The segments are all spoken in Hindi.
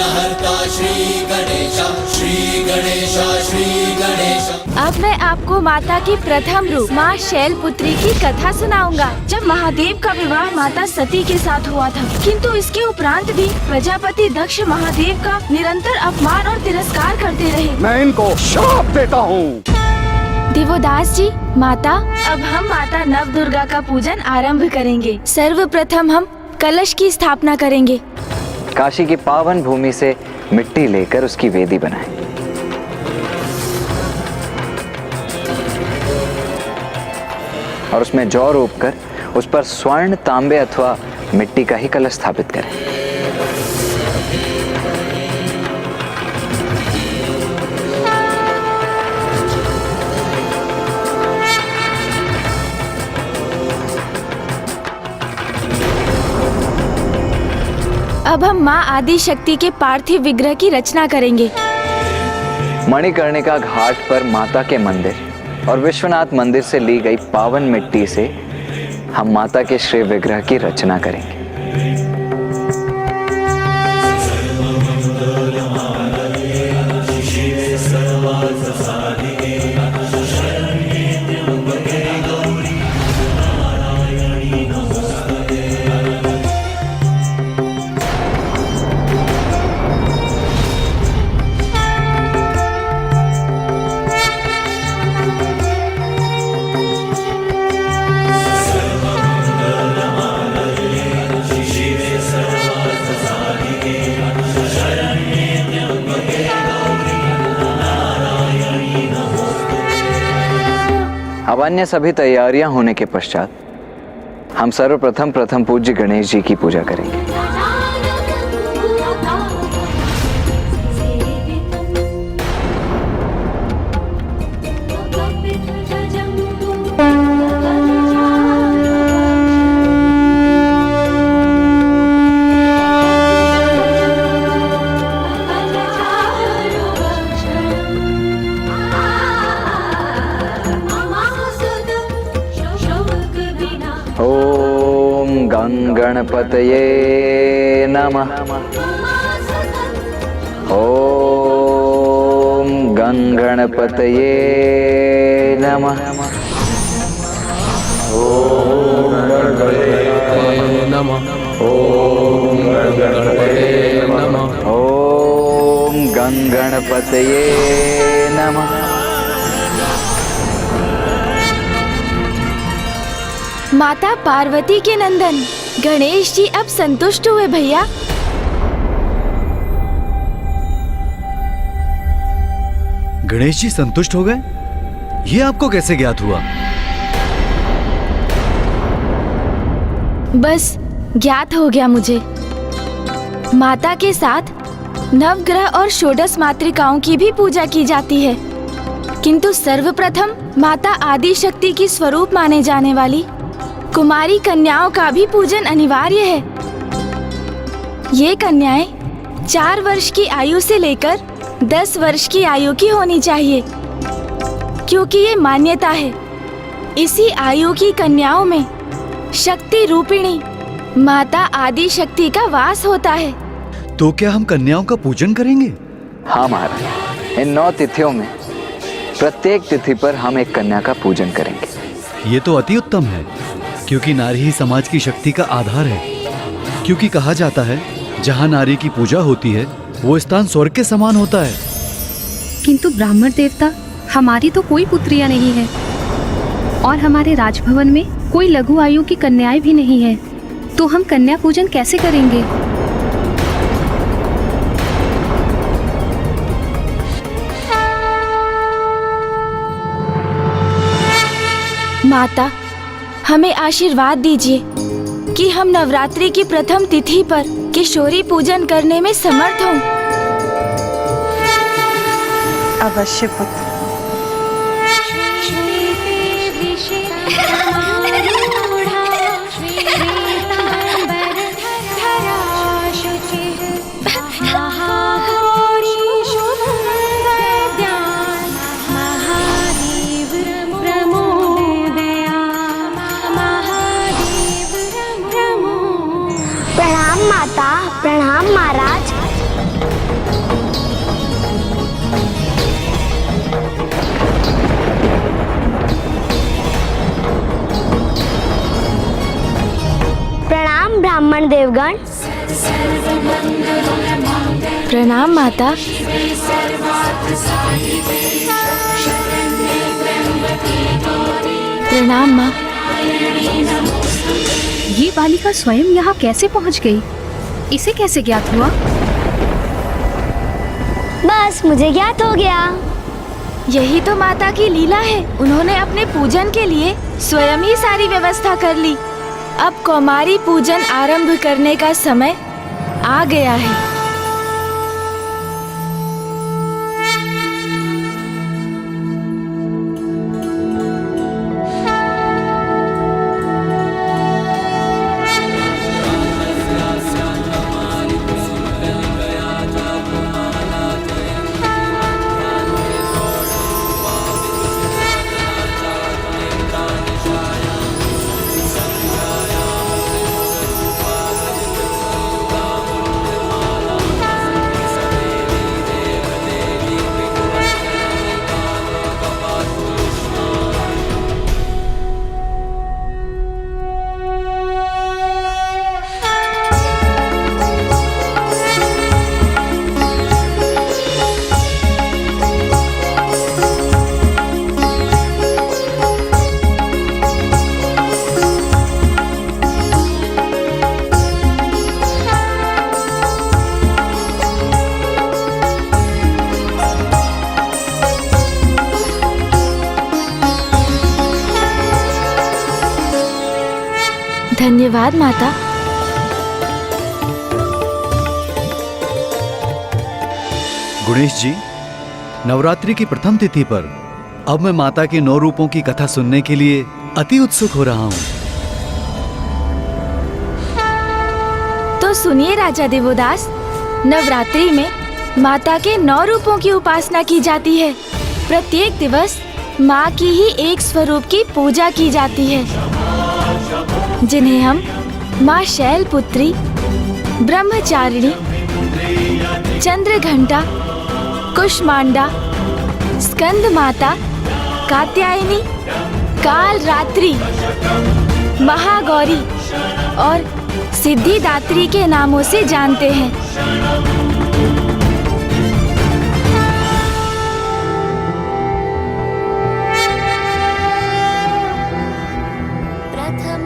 विघ्नहर्ता श्री गणेश, श्री गणेश, श्री गणेश। अब मैं आपको माता की प्रथम रूप माँ शैलपुत्री की कथा सुनाऊंगा। जब महादेव का विवाह माता सती के साथ हुआ था, किंतु इसके उपरांत भी प्रजापति दक्ष महादेव का निरंतर अपमान और तिरस्कार करते रहे। मैं इनको श्राप देता हूँ। देवोदास जी, माता, अब हम माता नव दुर्गा का पूजन आरंभ करेंगे। सर्वप्रथम हम कलश की स्थापना करेंगे। काशी की पावन भूमि से मिट्टी लेकर उसकी वेदी बनाएं। और उसमें जौ रोपकर उस पर स्वर्ण, तांबे अथवा मिट्टी का ही कलश स्थापित करें। अब हम माँ आदि शक्ति के पार्थिव विग्रह की रचना करेंगे। मणिकर्णिका घाट पर माता के मंदिर और विश्वनाथ मंदिर से ली गई पावन मिट्टी से हम माता के श्री विग्रह की रचना करेंगे। अब अन्य सभी तैयारियां होने के पश्चात हम सर्वप्रथम प्रथम पूज्य गणेश जी की पूजा करेंगे। ओम गणपतये नमः। ओम गणपतये नमः। ओम गणपतये नमः। ओम गणपतये नमः। ओम गणपतये नमः। माता पार्वती के नंदन गणेश जी अब संतुष्ट हुए भैया। गणेश जी संतुष्ट हो गए? ये आपको कैसे ज्ञात हुआ? बस ज्ञात हो गया मुझे। माता के साथ नवग्रह और षोडश मातृकाओं की भी पूजा की जाती है, किंतु सर्वप्रथम माता आदि शक्ति की स्वरूप माने जाने वाली कुमारी कन्याओं का भी पूजन अनिवार्य है। ये कन्याएं 4 वर्ष की आयु से लेकर 10 वर्ष की आयु की होनी चाहिए, क्योंकि ये मान्यता है इसी आयु की कन्याओं में शक्ति रूपिणी माता आदि शक्ति का वास होता है। तो क्या हम कन्याओं का पूजन करेंगे? हाँ महाराज, इन 9 तिथियों में प्रत्येक तिथि पर हम एक कन्या का पूजन करेंगे। ये तो अति उत्तम है, क्योंकि नारी ही समाज की शक्ति का आधार है। क्योंकि कहा जाता है जहाँ नारी की पूजा होती है वो स्थान स्वर्ग के समान होता है। किंतु ब्राह्मण देवता, हमारी तो कोई पुत्रियां नहीं है और हमारे राजभवन में कोई लघु आयु की कन्याएं भी नहीं है, तो हम कन्या पूजन कैसे करेंगे? माता, हमें आशीर्वाद दीजिए कि हम नवरात्रि की प्रथम तिथि पर किशोरी पूजन करने में समर्थ हों। अवश्य पुत्र। प्रणाम माता, प्रणाम महाराज। देवगण। प्रणाम माता। प्रणाम माँ। ये बालिका स्वयं यहाँ कैसे पहुँच गई? इसे कैसे ज्ञात हुआ? बस मुझे ज्ञात हो गया। यही तो माता की लीला है। उन्होंने अपने पूजन के लिए स्वयं ही सारी व्यवस्था कर ली। अब कौमारी पूजन आरंभ करने का समय आ गया है। धन्यवाद माता। गुणेश जी, नवरात्रि की प्रथम तिथि पर अब मैं माता के 9 रूपों की कथा सुनने के लिए अति उत्सुक हो रहा हूँ। तो सुनिए राजा देवोदास, नवरात्रि में माता के 9 रूपों की उपासना की जाती है। प्रत्येक दिवस माँ की ही एक स्वरूप की पूजा की जाती है, जिन्हें हम माँ शैलपुत्री, ब्रह्मचारिणी, चंद्रघंटा, कुष्मांडा, स्कंद माता, कात्यायनी, कालरात्रि, महागौरी और सिद्धिदात्री के नामों से जानते हैं।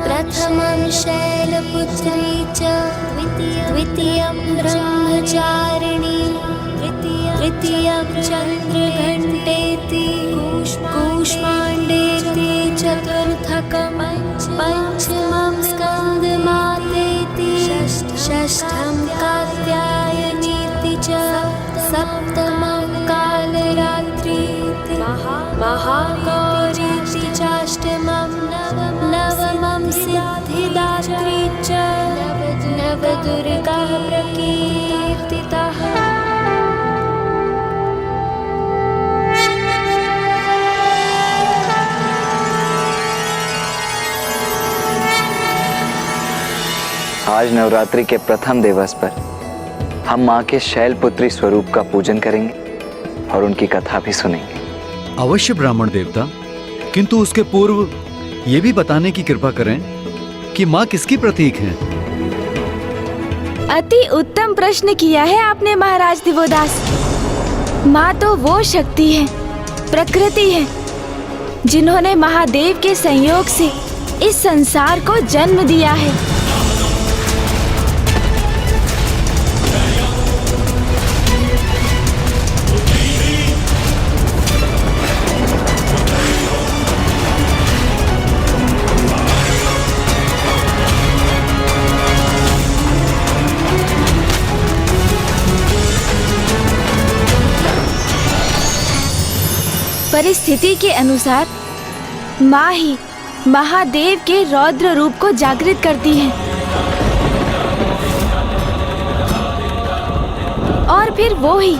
प्रथमं शैलपुत्री च द्वितीयं ब्रह्मचारिणी तृतीयं चन्द्रघण्टेति कूष्माण्डेति चतुर्थकं पञ्चमं स्कन्दमातेति षष्ठं कात्यायनीति च सप्तमं कालरात्रीति महागौरीति चाष्टमं नवमं सिद्धिदात्री च नवदुर्गा प्रकीर्तिताः। आज नवरात्रि के प्रथम दिवस पर हम माँ के शैलपुत्री स्वरूप का पूजन करेंगे और उनकी कथा भी सुनेंगे। अवश्य ब्राह्मण देवता, किंतु उसके पूर्व ये भी बताने की कृपा करें कि माँ किसकी प्रतीक हैं? अति उत्तम प्रश्न किया है आपने महाराज दिवोदास। माँ तो वो शक्ति है, प्रकृति है, जिन्होंने महादेव के संयोग से इस संसार को जन्म दिया है। परिस्थिति के अनुसार माँ ही महादेव के रौद्र रूप को जागृत करती है और फिर वो ही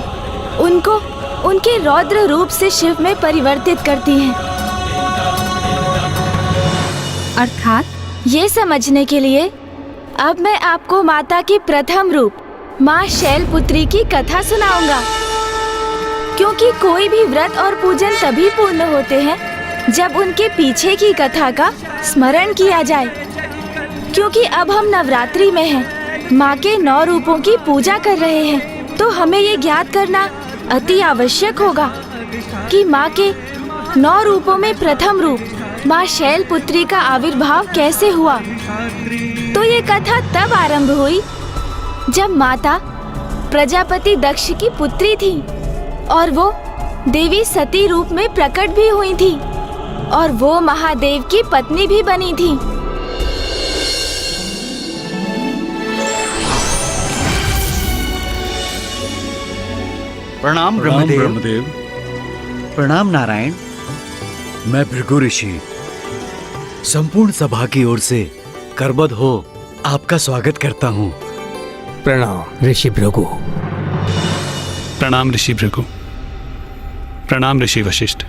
उनको उनके रौद्र रूप से शिव में परिवर्तित करती हैं। अर्थात ये समझने के लिए अब मैं आपको माता के प्रथम रूप माँ शैलपुत्री की कथा सुनाऊंगा, क्योंकि कोई भी व्रत और पूजन तभी पूर्ण होते हैं जब उनके पीछे की कथा का स्मरण किया जाए। क्योंकि अब हम नवरात्रि में हैं माँ के 9 रूपों की पूजा कर रहे हैं, तो हमें ये ज्ञात करना अति आवश्यक होगा कि माँ के 9 रूपों में प्रथम रूप माँ शैलपुत्री का आविर्भाव कैसे हुआ। तो ये कथा तब आरंभ हुई जब माता प्रजापति दक्ष की पुत्री थी और वो देवी सती रूप में प्रकट भी हुई थी और वो महादेव की पत्नी भी बनी थी। प्रणाम ब्रह्मदेव। प्रणाम नारायण। मैं भृगु ऋषि संपूर्ण सभा की ओर से करबद्ध हो आपका स्वागत करता हूँ। प्रणाम ऋषि भृगु। प्रणाम ऋषि भृगु। प्रणाम ऋषि वशिष्ठ।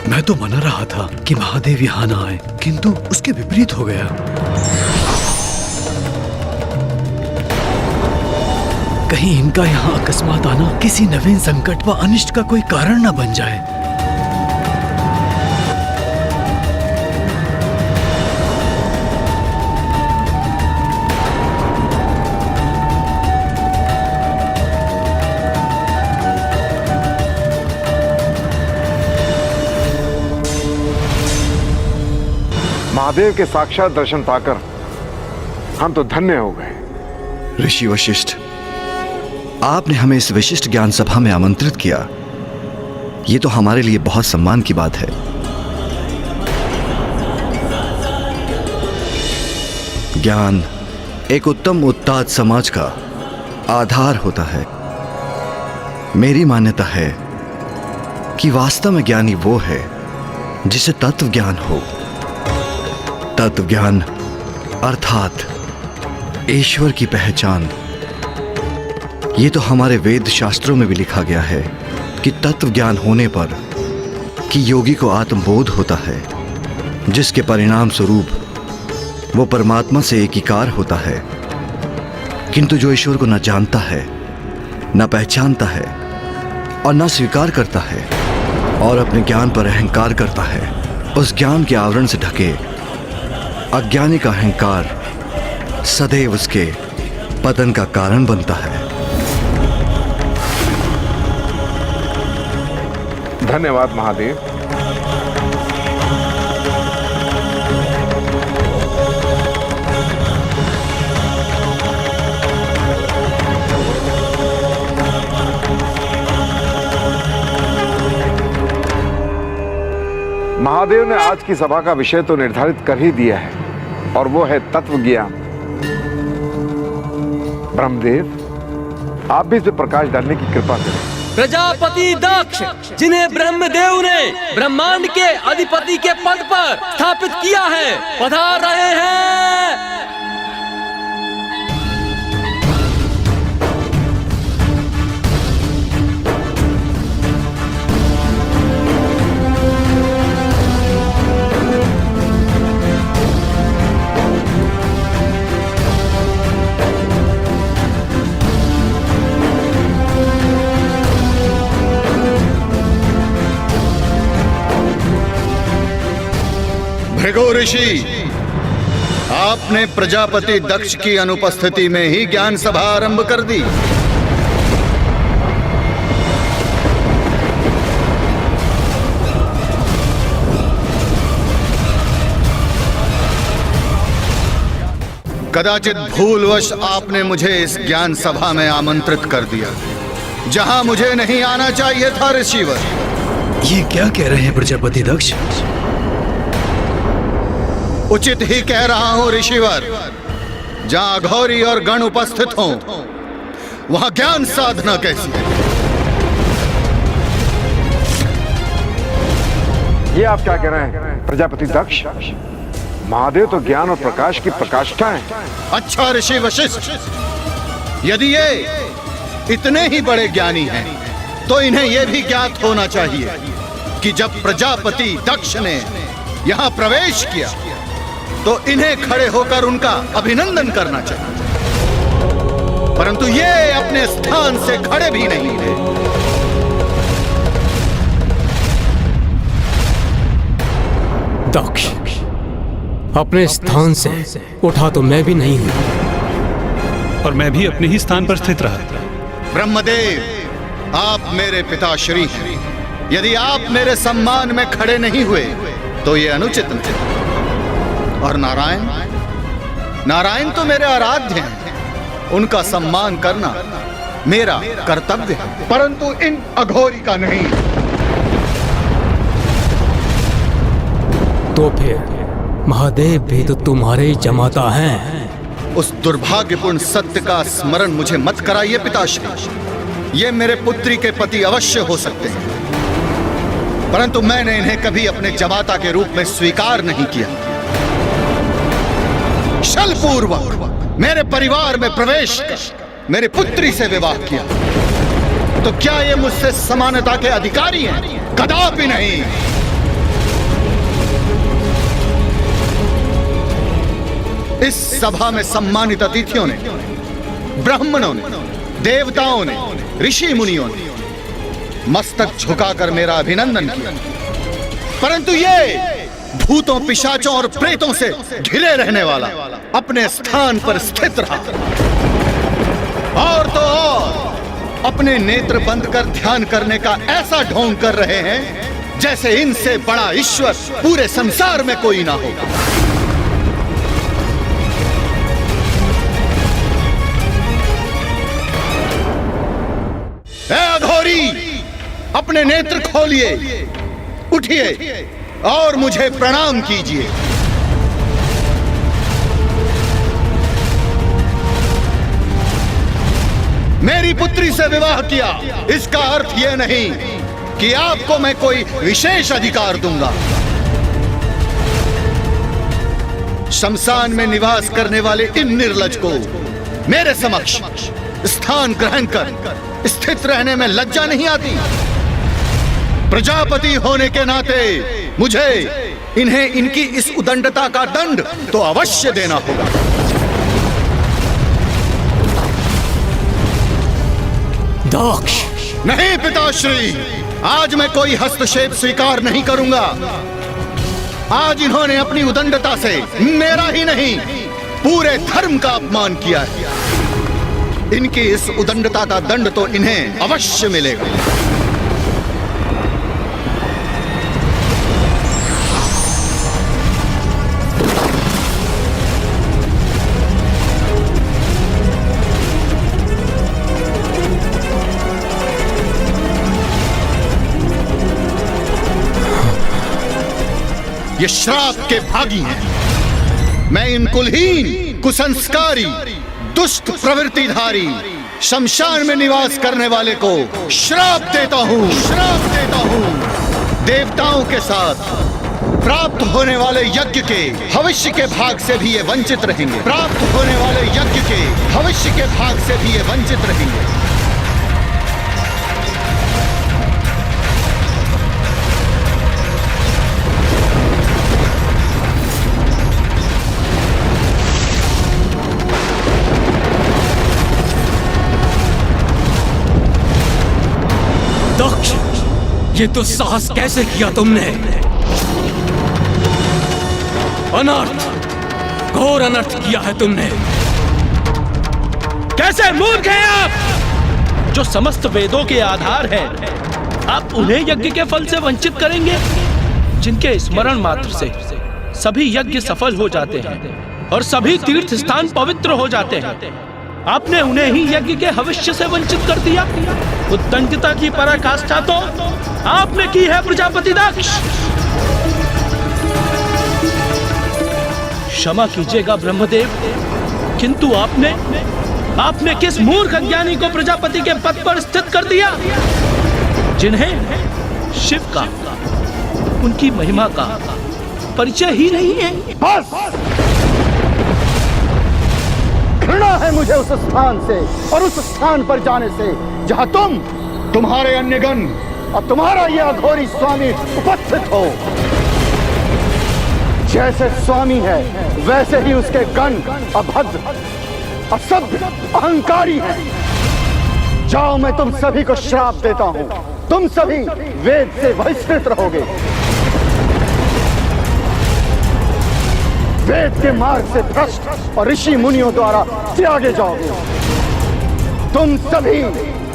मैं तो मना रहा था कि महादेव यहाँ ना आए, किंतु उसके विपरीत हो गया। कहीं इनका यहाँ अकस्मात आना किसी नवीन संकट व अनिष्ट का कोई कारण न बन जाए। महादेव के साक्षात दर्शन पाकर हम तो धन्य हो गए। ऋषि वशिष्ठ, आपने हमें इस विशिष्ट ज्ञान सभा में आमंत्रित किया, ये तो हमारे लिए बहुत सम्मान की बात है। ज्ञान एक उत्तम उत्ताद समाज का आधार होता है। मेरी मान्यता है कि वास्तव में ज्ञानी वो है जिसे तत्व ज्ञान हो। तत्व ज्ञान अर्थात ईश्वर की पहचान। ये तो हमारे वेद शास्त्रों में भी लिखा गया है कि तत्व ज्ञान होने पर कि योगी को आत्मबोध होता है, जिसके परिणाम स्वरूप वो परमात्मा से एकीकार होता है। किंतु जो ईश्वर को न जानता है, न पहचानता है और न स्वीकार करता है और अपने ज्ञान पर अहंकार करता है, उस ज्ञान के आवरण से ढके अज्ञानी का अहंकार सदैव उसके पतन का कारण बनता है। धन्यवाद महादेव। महादेव ने आज की सभा का विषय तो निर्धारित कर ही दिया है और वो है तत्व ज्ञान। ब्रह्मदेव, आप भी इस पे प्रकाश डालने की कृपा करें। प्रजापति दक्ष, जिन्हें ब्रह्मदेव ने ब्रह्मांड के अधिपति के पद पर स्थापित किया है, पधार रहे हैं। भृगु ऋषि, आपने प्रजापति दक्ष की अनुपस्थिति में ही ज्ञान सभा आरंभ कर दी। कदाचित भूलवश आपने मुझे इस ज्ञान सभा में आमंत्रित कर दिया, जहां मुझे नहीं आना चाहिए था। ऋषिवर, ये क्या कह रहे हैं प्रजापति दक्ष? उचित ही कह रहा हूं ऋषिवर। जहां अघोरी और गण उपस्थित हों, वहां ज्ञान साधना कैसी है? ये आप क्या कह रहे हैं प्रजापति दक्ष? महादेव तो ज्ञान और प्रकाश की प्रकाष्ठा है। अच्छा ऋषि वशिष्ठ, यदि ये इतने ही बड़े ज्ञानी हैं, तो इन्हें यह भी ज्ञात होना चाहिए कि जब प्रजापति दक्ष ने यहां प्रवेश किया तो इन्हें खड़े होकर उनका अभिनंदन करना चाहिए, परंतु ये अपने स्थान से खड़े भी नहीं है। दक्ष, अपने स्थान से उठा तो मैं भी नहीं हूं, और मैं भी अपने ही स्थान पर स्थित रहा। ब्रह्मदेव, आप मेरे पिताश्री हैं। यदि आप मेरे सम्मान में खड़े नहीं हुए तो ये अनुचित नहीं। और नारायण, नारायण तो मेरे आराध्य हैं, उनका सम्मान करना मेरा कर्तव्य है, परंतु इन अघोरी का नहीं। तो फिर महादेव भी तो तुम्हारे ही जमाता हैं। उस दुर्भाग्यपूर्ण सत्य का स्मरण मुझे मत कराइए पिताश्री। ये मेरे पुत्री के पति अवश्य हो सकते हैं, परंतु मैंने इन्हें कभी अपने जमाता के रूप में स्वीकार नहीं किया। छलपूर्वक मेरे परिवार में प्रवेश कर मेरी पुत्री से विवाह किया, तो क्या ये मुझसे समानता के अधिकारी हैं? कदापि नहीं। इस सभा में सम्मानित अतिथियों ने, ब्राह्मणों ने, देवताओं ने, ऋषि मुनियों ने मस्तक झुकाकर मेरा अभिनंदन किया, परंतु ये भूतों, पिशाचों और प्रेतों से घिरे रहने वाला अपने स्थान पर स्थित रहा। और तो और अपने नेत्र बंद कर ध्यान करने का ऐसा ढोंग कर रहे हैं जैसे इनसे बड़ा ईश्वर पूरे संसार में कोई ना हो। ए अघोरी, अपने नेत्र खोलिए, उठिए और मुझे प्रणाम कीजिए। मेरी पुत्री से विवाह किया, इसका अर्थ यह नहीं कि आपको मैं कोई विशेष अधिकार दूंगा। शमशान में निवास करने वाले इन निर्लज को मेरे समक्ष स्थान ग्रहण कर स्थित रहने में लज्जा नहीं आती? प्रजापति होने के नाते मुझे इन्हें इनकी इस उदंडता का दंड तो अवश्य देना होगा। दक्ष, नहीं पिताश्री, आज मैं कोई हस्तक्षेप स्वीकार नहीं करूंगा। आज इन्होंने अपनी उदंडता से मेरा ही नहीं, पूरे धर्म का अपमान किया है। इनकी इस उदंडता का दंड तो इन्हें अवश्य मिलेगा। ये श्राप के भागी हैं। मैं इन कुलहीन, कुसंस्कारी, दुष्ट प्रवृत्तिधारी, शमशान में निवास करने वाले को श्राप देता हूँ, श्राप देता हूँ। देवताओं के साथ प्राप्त होने वाले यज्ञ के भविष्य के भाग से भी ये वंचित रहेंगे। प्राप्त होने वाले यज्ञ के भविष्य के भाग से भी ये वंचित रहेंगे। दक्ष, ये तो साहस कैसे किया तुमने? अनर्थ, घोर अनर्थ किया है तुमने। कैसे मूर्ख हैं आप? जो समस्त वेदों के आधार हैं, आप उन्हें यज्ञ के फल से वंचित करेंगे? जिनके स्मरण मात्र से सभी यज्ञ सफल हो जाते हैं और सभी तीर्थ स्थान पवित्र हो जाते हैं, आपने उन्हें ही यज्ञ के भविष्य से वंचित कर दिया। उद्दंडता की पराकाष्ठा तो आपने की है प्रजापति दक्ष। क्षमा कीजिएगा ब्रह्मदेव, किंतु आपने किस मूर्ख अज्ञानी को प्रजापति के पद पर स्थित कर दिया, जिन्हें शिव का, उनकी महिमा का परिचय ही नहीं है। बस! घृणा है मुझे उस स्थान से और उस स्थान पर जाने से जहां तुम, तुम्हारे अन्यगण और तुम्हारा यह अघोरी स्वामी उपस्थित हो। जैसे स्वामी है वैसे ही उसके गण अभद्र, असभ्य, अहंकारी हैं। जाओ, मैं तुम सभी को श्राप देता हूं। तुम सभी वेद से बहिष्कृत रहोगे, वेद के मार्ग से भ्रष्ट और ऋषि मुनियों द्वारा त्यागे जाओगे। तुम सभी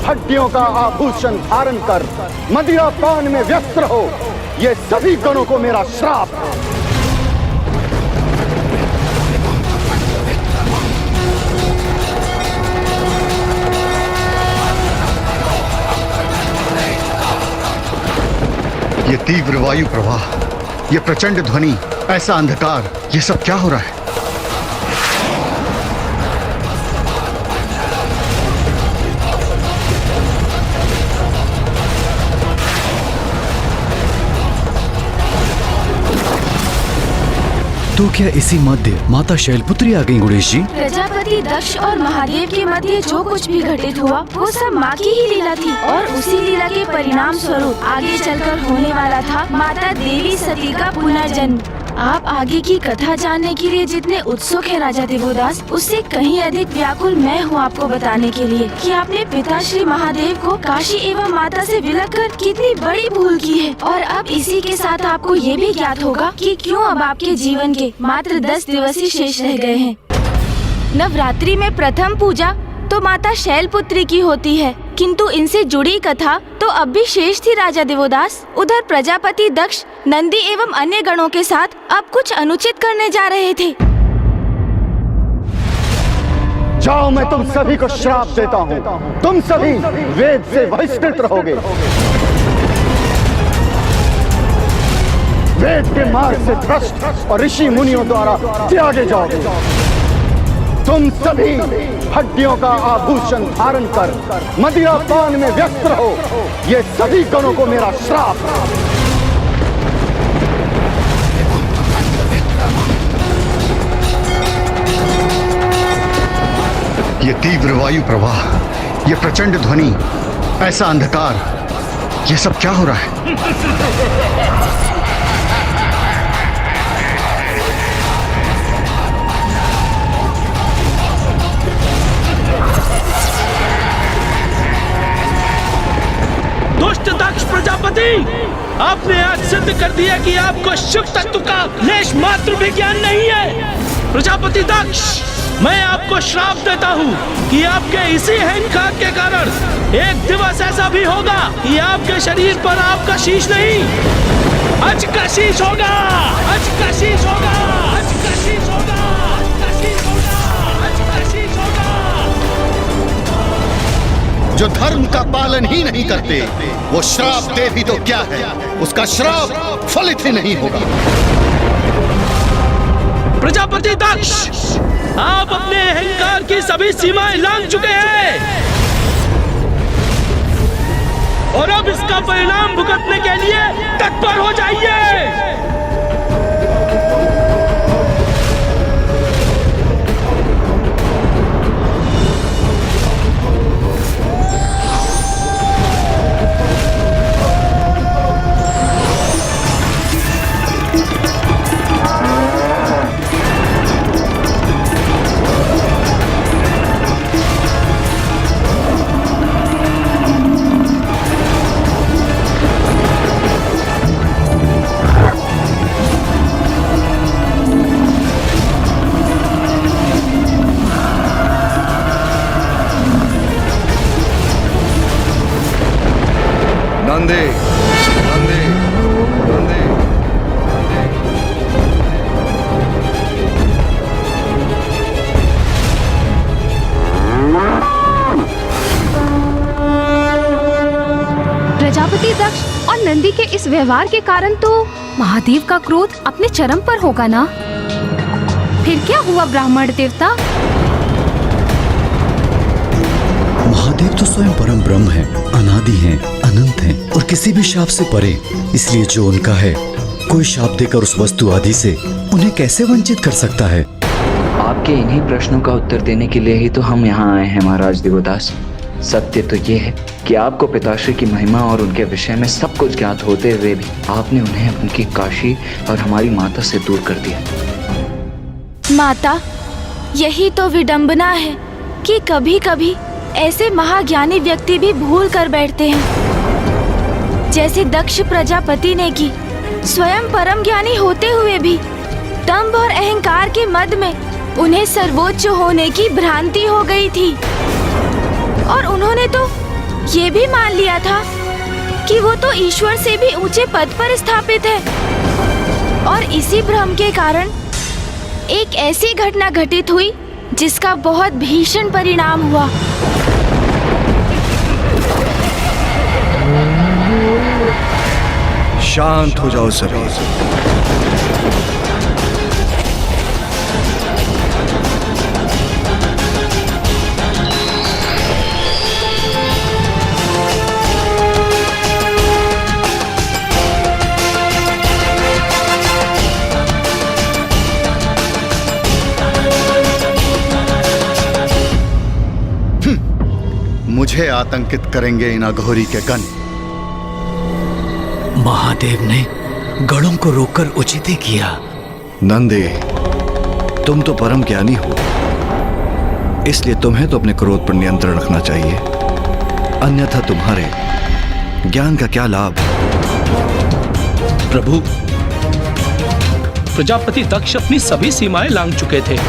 हड्डियों का आभूषण धारण कर मदिरा पान में व्यस्त रहो। ये सभी गणों को मेरा श्राप है। ये तीव्र वायु प्रवाह, ये प्रचंड ध्वनि, ऐसा अंधकार, ये सब क्या हो रहा है? तो क्या इसी मध्य माता शैलपुत्री आ गई गणेश जी? प्रजापति दक्ष और महादेव के मध्य जो कुछ भी घटित हुआ वो सब माँ की ही लीला थी और उसी लीला के परिणाम स्वरूप आगे चलकर होने वाला था माता देवी सती का पुनर्जन्म। आप आगे की कथा जानने के लिए जितने उत्सुक है राजा देवोदास, उससे कहीं अधिक व्याकुल मैं हूँ आपको बताने के लिए कि आपने पिता श्री महादेव को काशी एवं माता से विलग कर कितनी बड़ी भूल की है। और अब इसी के साथ आपको ये भी ज्ञात होगा कि क्यों अब आपके जीवन के मात्र 10 दिवस ही शेष रह गए हैं। नवरात्रि में प्रथम पूजा तो माता शैलपुत्री की होती है, किंतु इनसे जुड़ी कथा तो अब भी शेष थी राजा देवोदास। उधर प्रजापति दक्ष नंदी एवं अन्य गणों के साथ अब कुछ अनुचित करने जा रहे थे। जाओ, मैं तुम सभी को श्राप देता हूँ। तुम सभी वेद से बहिष्कृत रहोगे, वेद के मार्ग से भ्रष्ट और ऋषि मुनियों द्वारा त्यागे जाओगे। तुम सभी हड्डियों का आभूषण धारण कर मदिरा पान में व्यस्त रहो। ये सभी गणों को मेरा श्राप है। ये तीव्र वायु प्रवाह, ये प्रचंड ध्वनि, ऐसा अंधकार, ये सब क्या हो रहा है? दुष्ट दक्ष प्रजापति, आपने आज सिद्ध कर दिया कि आपको शिव तत्व का लेश मात्र भी ज्ञान नहीं है। प्रजापति दक्ष, मैं आपको श्राप देता हूँ कि आपके इसी अहंकार के कारण एक दिवस ऐसा भी होगा कि आपके शरीर पर आपका शीश नहीं, अज का शीश होगा, अज का शीश होगा, अज का शीश होगा, अज का शीश होगा, अज का शीश होगा। जो धर्म का पालन ही नहीं करते वो श्राप दे भी तो क्या है, उसका श्राप फलित ही नहीं होगा। प्रजापति दक्ष, आप अपने अहंकार की सभी सीमाएं लांघ चुके हैं और अब इसका परिणाम भुगतने के लिए तत्पर हो जाइए। नंदे, नंदे, नंदे, प्रजापति दक्ष और नंदी के इस व्यवहार के कारण तो महादेव का क्रोध अपने चरम पर होगा ना? फिर क्या हुआ ब्राह्मण देवता? महादेव तो स्वयं परम ब्रह्म है, अनादि हैं, अनंत हैं और किसी भी शाप से परे, इसलिए जो उनका है कोई शाप देकर उस वस्तु आदि से उन्हें कैसे वंचित कर सकता है? आपके इन्हीं प्रश्नों का उत्तर देने के लिए ही तो हम यहाँ आए हैं महाराज देवदास। सत्य तो ये है कि आपको पिताश्री की महिमा और उनके विषय में सब कुछ ज्ञात होते हुए भी आपने उन्हें उनकी काशी और हमारी माता से दूर कर दिया। माता, यही तो विडंबना है कि कभी कभी ऐसे महाज्ञानी व्यक्ति भी भूल कर बैठते हैं, जैसे दक्ष प्रजापति ने की। स्वयं परम ज्ञानी होते हुए भी दंभ और अहंकार के मद में उन्हें सर्वोच्च होने की भ्रांति हो गई थी, और उन्होंने तो ये भी मान लिया था कि वो तो ईश्वर से भी ऊंचे पद पर स्थापित है। और इसी भ्रम के कारण एक ऐसी घटना घटित हुई जिसका बहुत भीषण परिणाम हुआ। शांत हो जाओ सभी। मुझे आतंकित करेंगे इन अघोरी के गण। महादेव ने गणों को रोककर उचित ही किया। नंदे, तुम तो परम ज्ञानी हो, इसलिए तुम्हें तो अपने क्रोध पर नियंत्रण रखना चाहिए, अन्यथा तुम्हारे ज्ञान का क्या लाभ। प्रभु, प्रजापति दक्ष अपनी सभी सीमाएं लांघ चुके थे,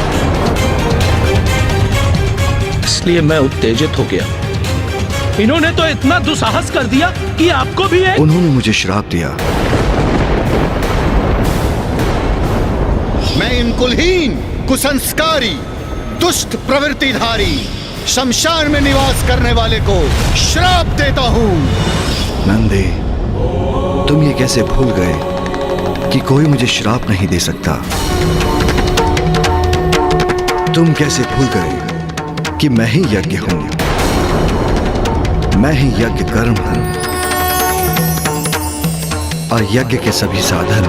इसलिए मैं उत्तेजित हो गया। इन्होंने तो इतना दुस्साहस कर दिया कि आपको भी है। उन्होंने मुझे श्राप दिया। मैं इन कुलहीन, कुसंस्कारी, दुष्ट प्रवृत्तिधारी, शमशान में निवास करने वाले को श्राप देता हूँ। नंदे, तुम ये कैसे भूल गए कि कोई मुझे श्राप नहीं दे सकता? तुम कैसे भूल गए कि मैं ही यज्ञ हूं, मैं ही यज्ञ कर्म हूं, और यज्ञ के सभी साधन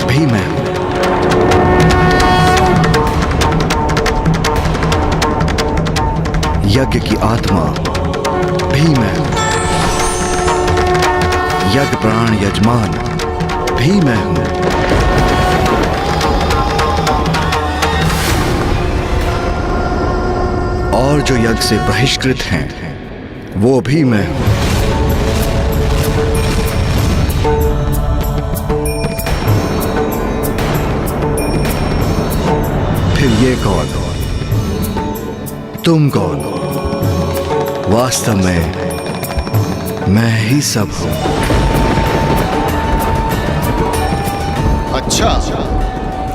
भी मैं हूं। यज्ञ की आत्मा भी मैं हूं, यज्ञ प्राण यजमान भी मैं हूं। और जो यज्ञ से बहिष्कृत हैं, वो भी मैं हूं। फिर ये कौन हो? तुम कौन हो? वास्तव में मैं ही सब हूं। अच्छा,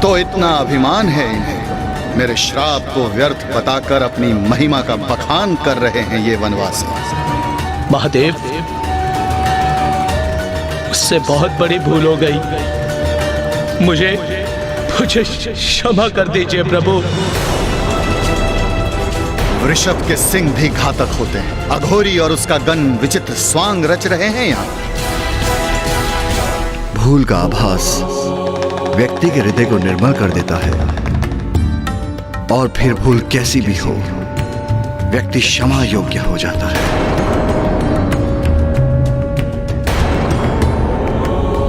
तो इतना अभिमान है इन्हें। मेरे श्राप को व्यर्थ बताकर अपनी महिमा का बखान कर रहे हैं ये वनवासी। महादेव, उससे बहुत बड़ी भूल हो गई। मुझे क्षमा कर दीजिए प्रभु। वृषभ के सिंह भी घातक होते हैं। अघोरी और उसका गण विचित्र स्वांग रच रहे हैं यहाँ। भूल का आभास व्यक्ति के हृदय को निर्मल कर देता है, और फिर भूल कैसी भी हो, व्यक्ति क्षमा योग्य हो जाता है।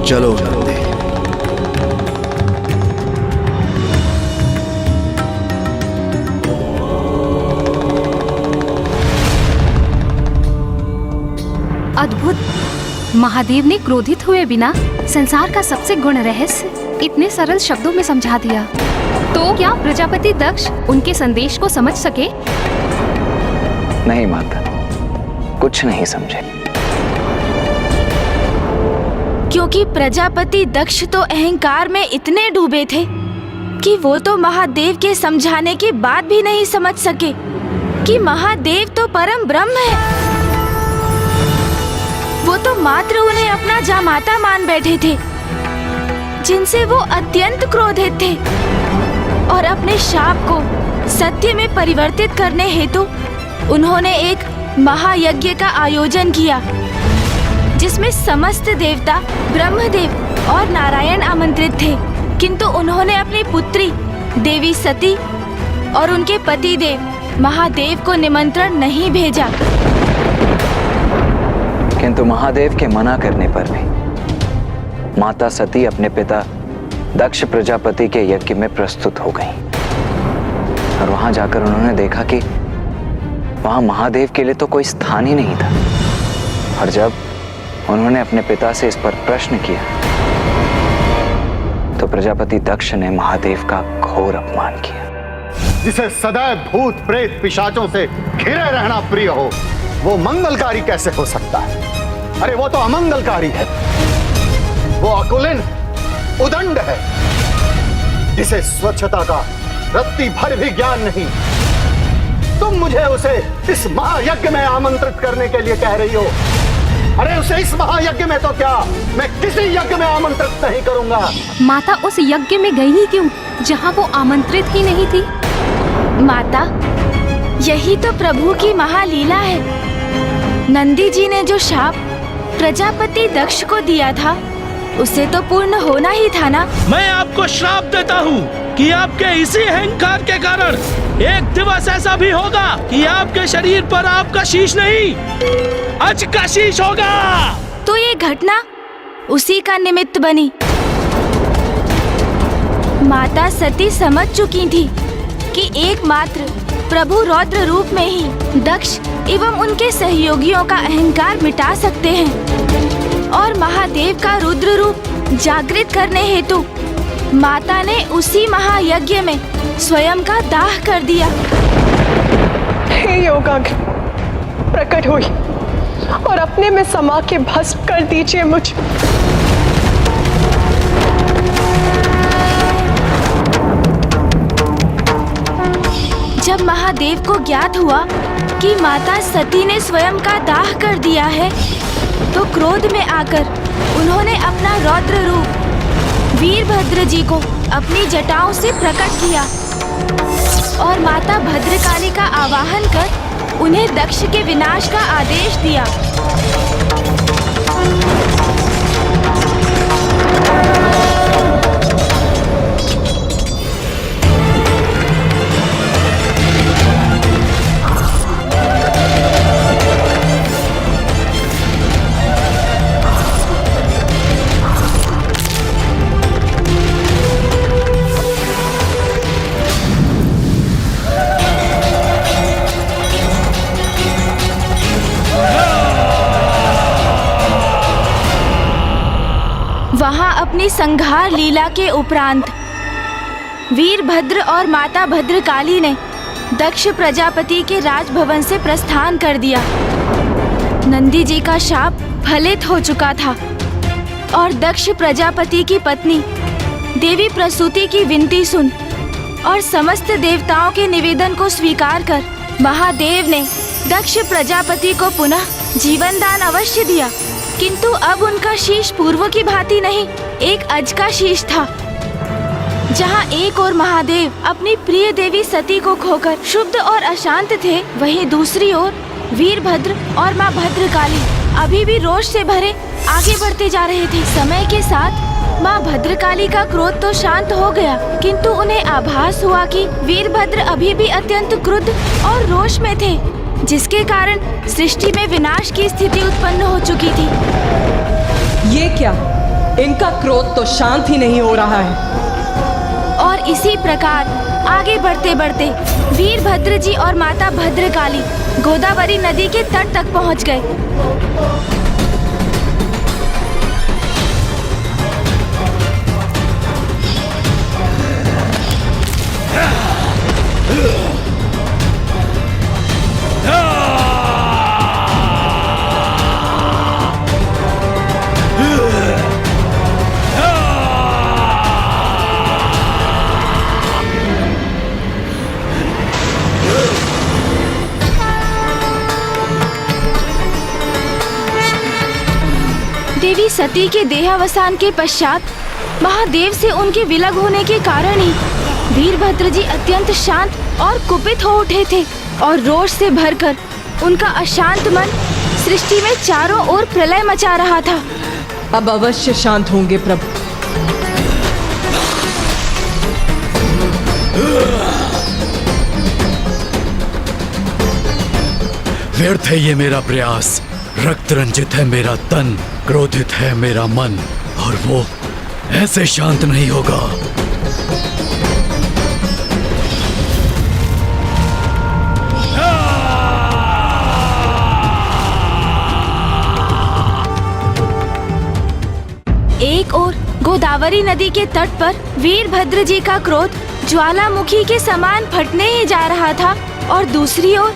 चलो नंदे। अद्भुत! महादेव ने क्रोधित हुए बिना संसार का सबसे गुण रहस्य इतने सरल शब्दों में समझा दिया। तो क्या प्रजापति दक्ष उनके संदेश को समझ सके? नहीं माता, कुछ नहीं समझे। क्योंकि प्रजापति दक्ष तो अहंकार में इतने डूबे थे कि वो तो महादेव के समझाने के बाद भी नहीं समझ सके कि महादेव तो परम ब्रह्म है। वो तो मात्र उन्हें अपना जामाता मान बैठे थे, जिनसे वो अत्यंत क्रोधित थे, और अपने शाप को सत्य में परिवर्तित करने हेतु उन्होंने एक महायज्ञ का आयोजन किया, जिसमें समस्त देवता, ब्रह्मदेव और नारायण आमंत्रित थे। किंतु उन्होंने अपनी पुत्री देवी सती और उनके पति देव महादेव को निमंत्रण नहीं भेजा। किंतु महादेव के मना करने पर भी माता सती अपने पिता दक्ष प्रजापति के यज्ञ में प्रस्तुत हो गई और वहां जाकर उन्होंने देखा कि वहां महादेव के लिए तो कोई स्थान ही नहीं था। और जब उन्होंने अपने पिता से इस पर प्रश्न किया तो प्रजापति दक्ष ने महादेव का घोर अपमान किया। जिसे सदैव भूत प्रेत पिशाचों से घिरे रहना प्रिय हो, वो मंगलकारी कैसे हो सकता है? अरे वो तो अमंगलकारी है, वो अकुलीन उदंड है, जिसे स्वच्छता का रत्ती भर भी ज्ञान नहीं। तुम मुझे उसे इस महायज्ञ में आमंत्रित करने के लिए कह रही हो। अरे उसे इस महायज्ञ में तो क्या, मैं किसी यज्ञ में आमंत्रित नहीं करूंगा। माता उस यज्ञ में गई ही क्यों जहाँ वो आमंत्रित ही नहीं थी? माता, यही तो प्रभु की महालीला है। नंदी जी ने जो शाप प्रजापति दक्ष को दिया था उसे तो पूर्ण होना ही था ना। मैं आपको श्राप देता हूँ कि आपके इसी अहंकार के कारण एक दिवस ऐसा भी होगा कि आपके शरीर पर आपका शीश नहीं, अज का शीश होगा। तो ये घटना उसी का निमित्त बनी। माता सती समझ चुकी थी कि एकमात्र प्रभु रौद्र रूप में ही दक्ष एवं उनके सहयोगियों का अहंकार मिटा सकते हैं और महादेव का रुद्र रूप जागृत करने हेतु माता ने उसी महायज्ञ में स्वयं का दाह कर दिया। हे योगाग्नि, प्रकट हुई और अपने में समा के भस्म कर दीजिए मुझे। जब महादेव को ज्ञात हुआ कि माता सती ने स्वयं का दाह कर दिया है तो क्रोध में आकर उन्होंने अपना रौद्र रूप वीरभद्र जी को अपनी जटाओं से प्रकट किया और माता भद्रकाली का आवाहन कर उन्हें दक्ष के विनाश का आदेश दिया। वहां अपनी संहार लीला के उपरांत वीरभद्र और माता भद्रकाली ने दक्ष प्रजापति के राजभवन से प्रस्थान कर दिया। नंदी जी का शाप फलित हो चुका था और दक्ष प्रजापति की पत्नी देवी प्रसूति की विनती सुन और समस्त देवताओं के निवेदन को स्वीकार कर महादेव ने दक्ष प्रजापति को पुनः जीवन दान अवश्य दिया, किंतु अब उनका शीश पूर्व की भांति नहीं, एक अज का शीश था। जहां एक और महादेव अपनी प्रिय देवी सती को खोकर शुद्ध और अशांत थे, वहीं दूसरी ओर वीरभद्र और मां भद्रकाली अभी भी रोष से भरे आगे बढ़ते जा रहे थे। समय के साथ मां भद्रकाली का क्रोध तो शांत हो गया, किंतु उन्हें आभास हुआ कि वीरभद्र अभी भी अत्यंत क्रुद्ध और रोष में थे, जिसके कारण सृष्टि में विनाश की स्थिति उत्पन्न हो चुकी थी। ये क्या, इनका क्रोध तो शांत ही नहीं हो रहा है। और इसी प्रकार आगे बढ़ते बढ़ते वीरभद्र जी और माता भद्रकाली गोदावरी नदी के तट तक पहुंच गए। देवी सती के देहावसान के पश्चात महादेव से उनके विलग होने के कारण ही वीरभद्र जी अत्यंत शांत और कुपित हो उठे थे और रोष से भरकर उनका अशांत मन सृष्टि में चारों ओर प्रलय मचा रहा था। अब अवश्य शांत होंगे प्रभु। व्यर्थ है ये मेरा प्रयास। रक्त रंजित है मेरा तन, क्रोधित है मेरा मन, और वो ऐसे शांत नहीं होगा। एक ओर गोदावरी नदी के तट पर वीरभद्र जी का क्रोध ज्वालामुखी के समान फटने ही जा रहा था, और दूसरी ओर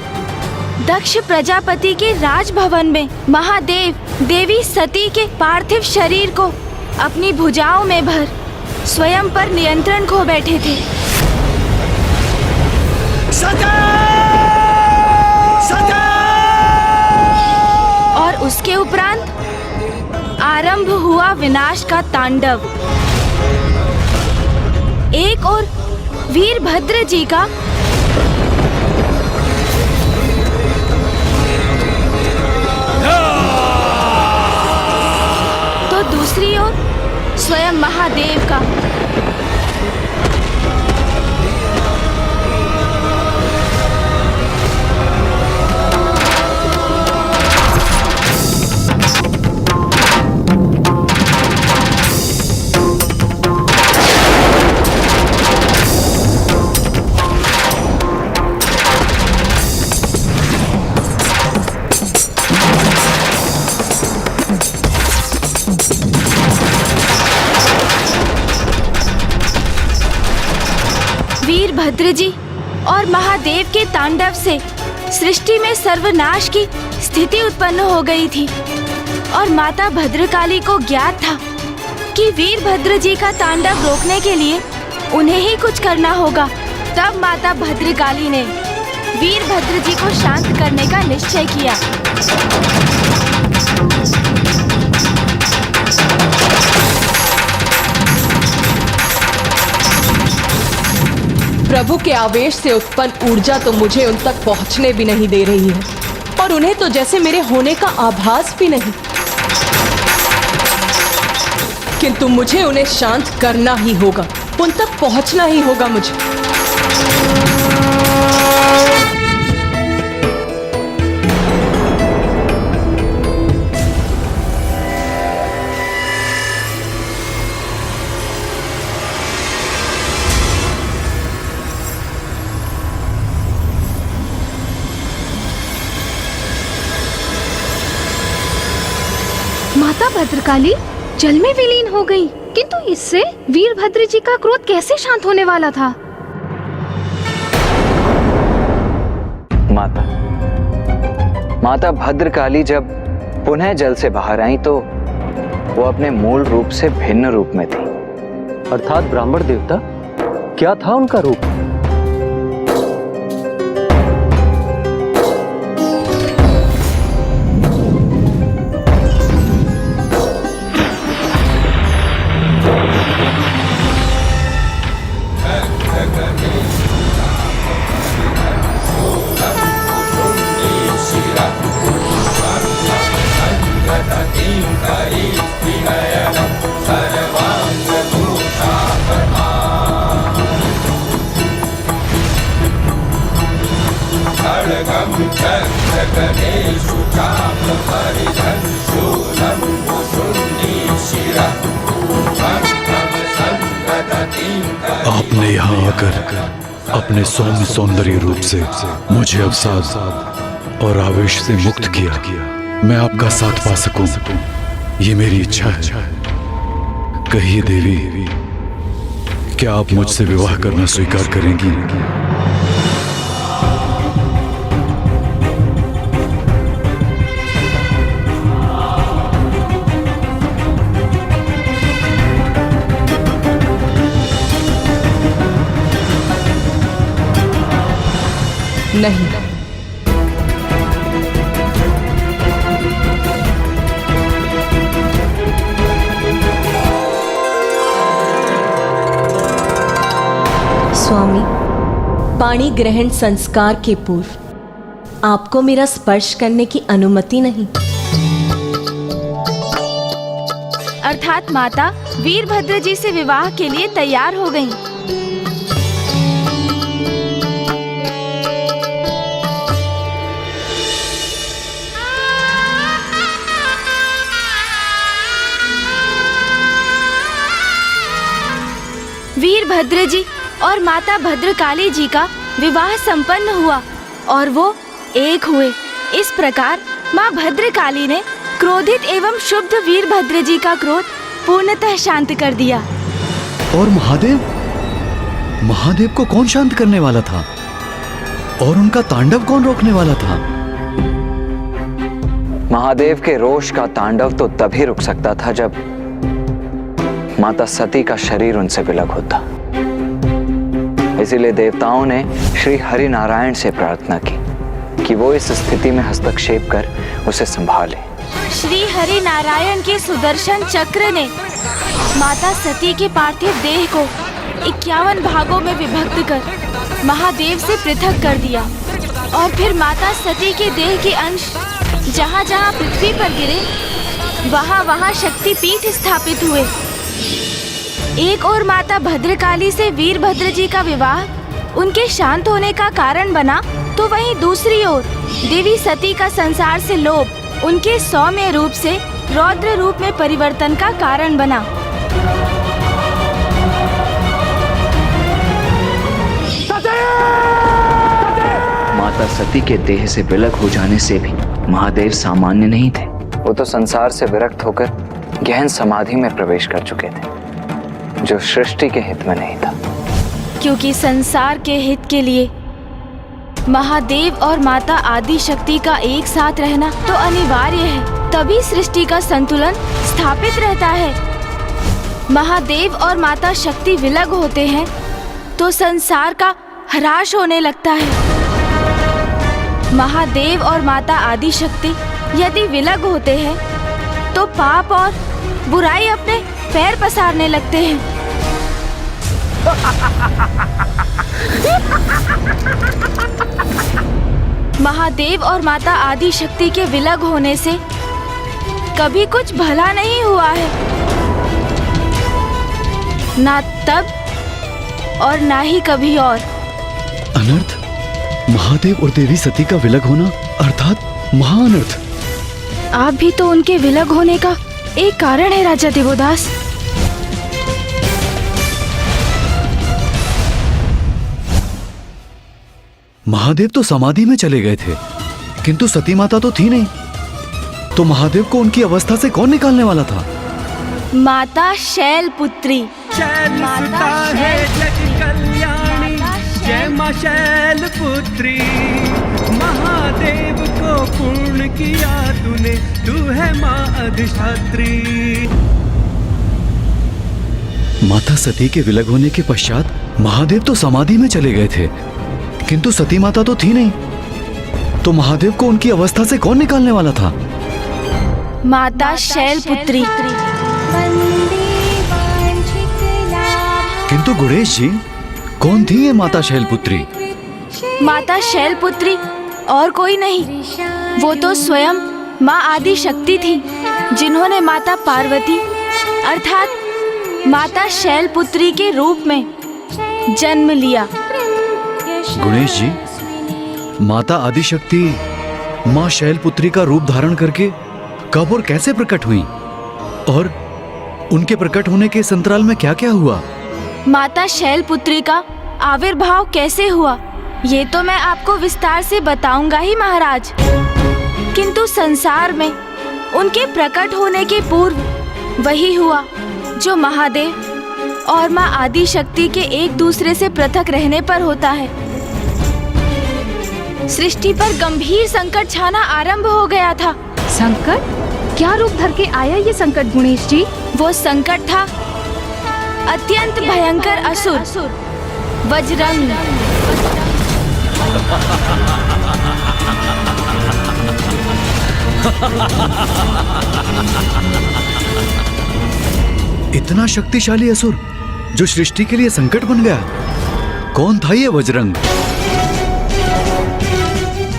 दक्ष प्रजापति के राजभवन में महादेव देवी सती के पार्थिव शरीर को अपनी भुजाओं में भर स्वयं पर नियंत्रण खो बैठे थे। और उसके उपरांत आरंभ हुआ विनाश का तांडव। एक और वीरभद्र जी का तो दूसरी ओर स्वयं महादेव का। वीरभद्र जी और महादेव के तांडव से सृष्टि में सर्वनाश की स्थिति उत्पन्न हो गई थी, और माता भद्रकाली को ज्ञात था कि वीरभद्र जी का तांडव रोकने के लिए उन्हें ही कुछ करना होगा। तब माता भद्रकाली ने वीरभद्र जी को शांत करने का निश्चय किया। प्रभु के आवेश से उत्पन्न ऊर्जा तो मुझे उन तक पहुंचने भी नहीं दे रही है, और उन्हें तो जैसे मेरे होने का आभास भी नहीं। किंतु मुझे उन्हें शांत करना ही होगा, उन तक पहुंचना ही होगा मुझे। माता भद्रकाली जल में विलीन हो गई, किंतु इससे वीरभद्र जी का क्रोध कैसे शांत होने वाला था? माता भद्रकाली जब पुनः जल से बाहर आई तो वो अपने मूल रूप से भिन्न रूप में थी। अर्थात ब्राह्मण देवता, क्या था उनका रूप? आपने यहाँ आकर अपने सौम्य सौंदर्य रूप से मुझे अवसाद और आवेश से मुक्त किया। मैं आपका साथ पा सकूं, ये मेरी इच्छा है। कहिए देवी, क्या आप मुझसे विवाह करना स्वीकार करेंगी? नहीं। स्वामी, पाणी ग्रहण संस्कार के पूर्व आपको मेरा स्पर्श करने की अनुमति नहीं। अर्थात माता वीरभद्र जी से विवाह के लिए तैयार हो गईं। वीरभद्र जी और माता भद्रकाली जी का विवाह संपन्न हुआ और वो एक हुए। इस प्रकार माँ भद्रकाली ने क्रोधित एवं शुद्ध वीरभद्र जी का क्रोध पूर्णतः शांत कर दिया। और महादेव को कौन शांत करने वाला था और उनका तांडव कौन रोकने वाला था? महादेव के रोष का तांडव तो तभी रुक सकता था जब माता सती का शरीर उनसे विलग होता। इसीलिए देवताओं ने श्री हरि नारायण से प्रार्थना की कि वो इस स्थिति में हस्तक्षेप कर उसे संभाले। श्री हरि नारायण के सुदर्शन चक्र ने माता सती के पार्थिव देह को 51 भागों में विभक्त कर महादेव से पृथक कर दिया और फिर माता सती के देह के अंश जहाँ जहाँ पृथ्वी पर गिरे वहाँ वहाँ शक्तिपीठ स्थापित हुए। एक और माता भद्रकाली से वीरभद्र जी का विवाह उनके शांत होने का कारण बना, तो वहीं दूसरी ओर देवी सती का संसार से लोभ उनके सौम्य रूप से रौद्र रूप में परिवर्तन का कारण बना। माता सती के देह से विलग हो जाने से भी महादेव सामान्य नहीं थे। वो तो संसार से विरक्त होकर गहन समाधि में प्रवेश कर चुके थे, जो सृष्टि के हित में नहीं था। क्योंकि संसार के हित के लिए महादेव और माता आदि शक्ति का एक साथ रहना तो अनिवार्य है, तभी सृष्टि का संतुलन स्थापित रहता है। महादेव और माता शक्ति विलग होते हैं तो संसार का ह्रास होने लगता है। महादेव और माता आदि शक्ति यदि विलग होते हैं तो पाप और बुराई अपने पैर पसारने लगते हैं। महादेव और माता आदि शक्ति के विलग होने से कभी कुछ भला नहीं हुआ है, ना तब और ना ही कभी और। अनर्थ? महादेव और देवी सती का विलग होना अर्थात महाअनर्थ। आप भी तो उनके विलग होने का एक कारण है राजा देवोदास। महादेव तो समाधि में चले गए थे, किंतु सती माता तो थी नहीं, तो महादेव को उनकी अवस्था से कौन निकालने वाला था? माता शैलपुत्री। जय मां शैलपुत्री, महादेव को पूर्ण किया तूने, तू है मां अधिष्ठात्री। माता सती के विलग होने के पश्चात महादेव तो समाधि में चले गए थे, किंतु सती माता तो थी नहीं, तो महादेव को उनकी अवस्था से कौन निकालने वाला था? माता शैलपुत्री। किंतु गुणेश जी, कौन थी ये माता शैलपुत्री? माता शैलपुत्री और कोई नहीं, वो तो स्वयं माँ आदि शक्ति थी, जिन्होंने माता पार्वती अर्थात माता शैलपुत्री के रूप में जन्म लिया। गुणेश जी, माता आदिशक्ति माँ शैलपुत्री का रूप धारण करके कब और कैसे प्रकट हुई, और उनके प्रकट होने के संतराल में क्या क्या हुआ? माता शैलपुत्री का आविर्भाव कैसे हुआ, ये तो मैं आपको विस्तार से बताऊंगा ही महाराज, किंतु संसार में उनके प्रकट होने के पूर्व वही हुआ जो महादेव और माँ आदि शक्ति के एक दूसरे से पृथक रहने पर होता है। सृष्टि पर गंभीर संकट छाना आरंभ हो गया था। संकट? क्या रूप धर के आया ये संकट गुणेश जी? वो संकट था अत्यंत भयंकर असुर वज्रंग। इतना शक्तिशाली असुर जो सृष्टि के लिए संकट बन गया, कौन था ये वज्रंग?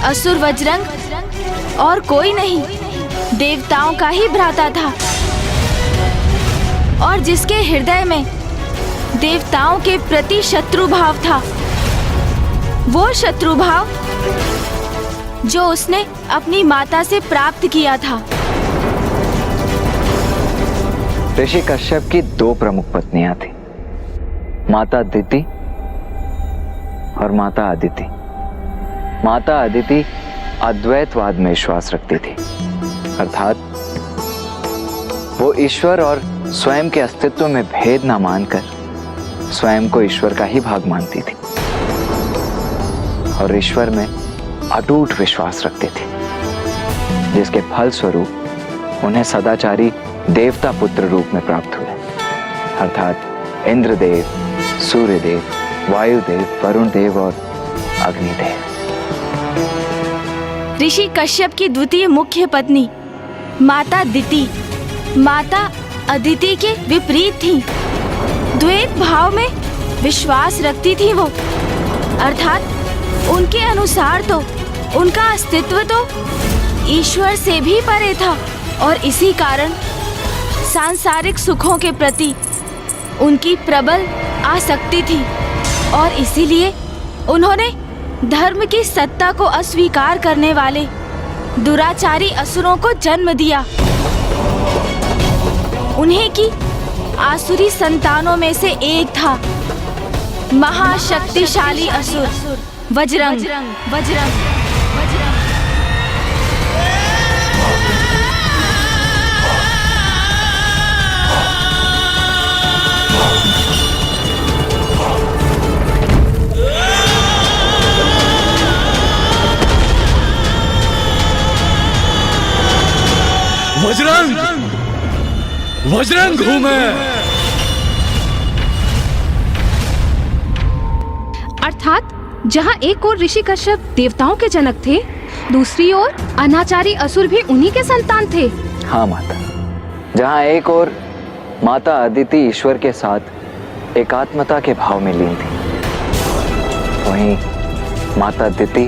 असुर वज्रंग और कोई नहीं, देवताओं का ही भ्राता था, और जिसके हृदय में देवताओं के प्रति शत्रु भाव था। वो शत्रु भाव जो उसने अपनी माता से प्राप्त किया था। ऋषि कश्यप की 2 प्रमुख पत्नियां थी, माता दिति और माता अदिति। माता अदिति अद्वैतवाद में विश्वास रखती थी, अर्थात वो ईश्वर और स्वयं के अस्तित्व में भेद न मानकर स्वयं को ईश्वर का ही भाग मानती थी और ईश्वर में अटूट विश्वास रखती थी, जिसके फल स्वरूप उन्हें सदाचारी देवता पुत्र रूप में प्राप्त हुए, अर्थात इंद्रदेव, सूर्यदेव, वायुदेव, वरुण देव और अग्निदेव। ऋषि कश्यप की द्वितीय मुख्य पत्नी माता दिति माता अदिति के विपरीत थी। द्वैत भाव में विश्वास रखती थी वो, अर्थात उनके अनुसार तो उनका अस्तित्व तो ईश्वर से भी परे था और इसी कारण सांसारिक सुखों के प्रति उनकी प्रबल आसक्ति थी और इसीलिए उन्होंने धर्म की सत्ता को अस्वीकार करने वाले दुराचारी असुरों को जन्म दिया। उन्हीं की आसुरी संतानों में से एक था महाशक्तिशाली असुर वज्रंग। वज्रंग हूं मैं। अर्थात जहाँ एक ओर ऋषि कश्यप देवताओं के जनक थे, दूसरी ओर अनाचारी असुर भी उन्हीं के संतान थे। हाँ माता, जहाँ एक ओर माता अदिति ईश्वर के साथ एकात्मता के भाव में लीन थी, वहीं माता दिति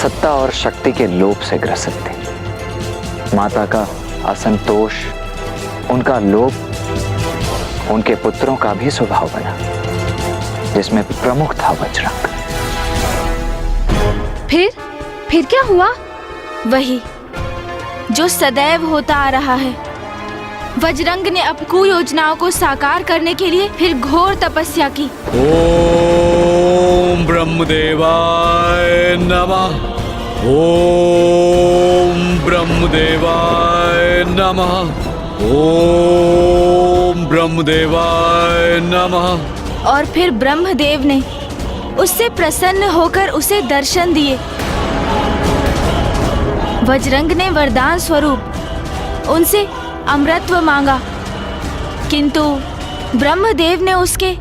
सत्ता और शक्ति के लोभ से ग्रसित थी। माता का असंतोष, उनका लोभ उनके पुत्रों का भी स्वभाव बना, जिसमें प्रमुख था वज्रंग। फिर क्या हुआ? वही जो सदैव होता आ रहा है। वज्रंग ने अपनी कुयोजनाओं को साकार करने के लिए फिर घोर तपस्या की। ओम ब्रह्मदेवाय नमः। ओम ब्रह्मदेवाय नमः। ओम ब्रह्मदेवाय नमः। और फिर ब्रह्मदेव ने उससे प्रसन्न होकर उसे दर्शन दिए। वज्रंग ने वरदान स्वरूप उनसे अमृतत्व मांगा, किंतु ब्रह्मदेव ने उसके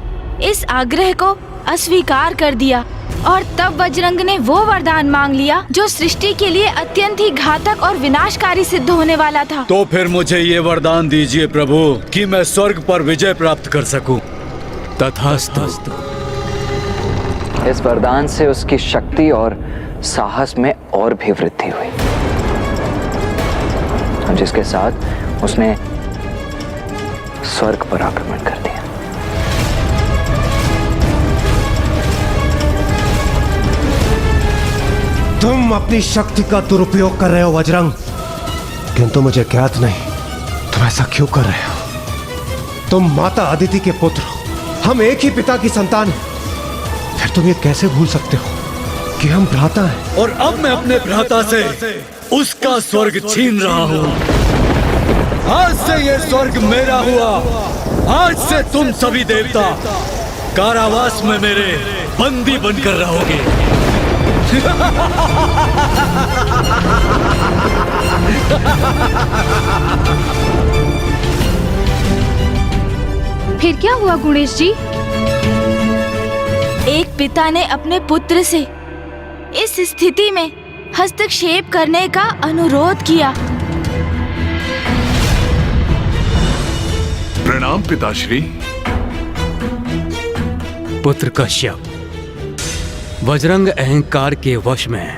इस आग्रह को अस्वीकार कर दिया और तब वज्रंग ने वो वरदान मांग लिया जो सृष्टि के लिए अत्यंत ही घातक और विनाशकारी सिद्ध होने वाला था। तो फिर मुझे ये वरदान दीजिए प्रभु कि मैं स्वर्ग पर विजय प्राप्त कर सकूं। तथास्तु। इस वरदान से उसकी शक्ति और साहस में और भी वृद्धि हुई, जिसके साथ उसने स्वर्ग पर आक्रमण कर दिया। तुम अपनी शक्ति का दुरुपयोग कर रहे हो वज्रंग, किंतु मुझे ज्ञात नहीं तुम ऐसा क्यों कर रहे हो। तुम माता अदिति के पुत्र हो, हम एक ही पिता की संतान हैं। फिर तुम ये कैसे भूल सकते हो कि हम भ्राता हैं? और अब मैं अपने भ्राता से उसका स्वर्ग छीन रहा हूँ। आज से ये स्वर्ग मेरा हुआ। आज से तुम सभी देवता कारावास में मेरे बंदी बनकर रहोगे। फिर क्या हुआ गुणेश जी? एक पिता ने अपने पुत्र से इस स्थिति में हस्तक्षेप करने का अनुरोध किया। प्रणाम पिताश्री। पुत्र कश्यप, वज्रंग अहंकार के वश में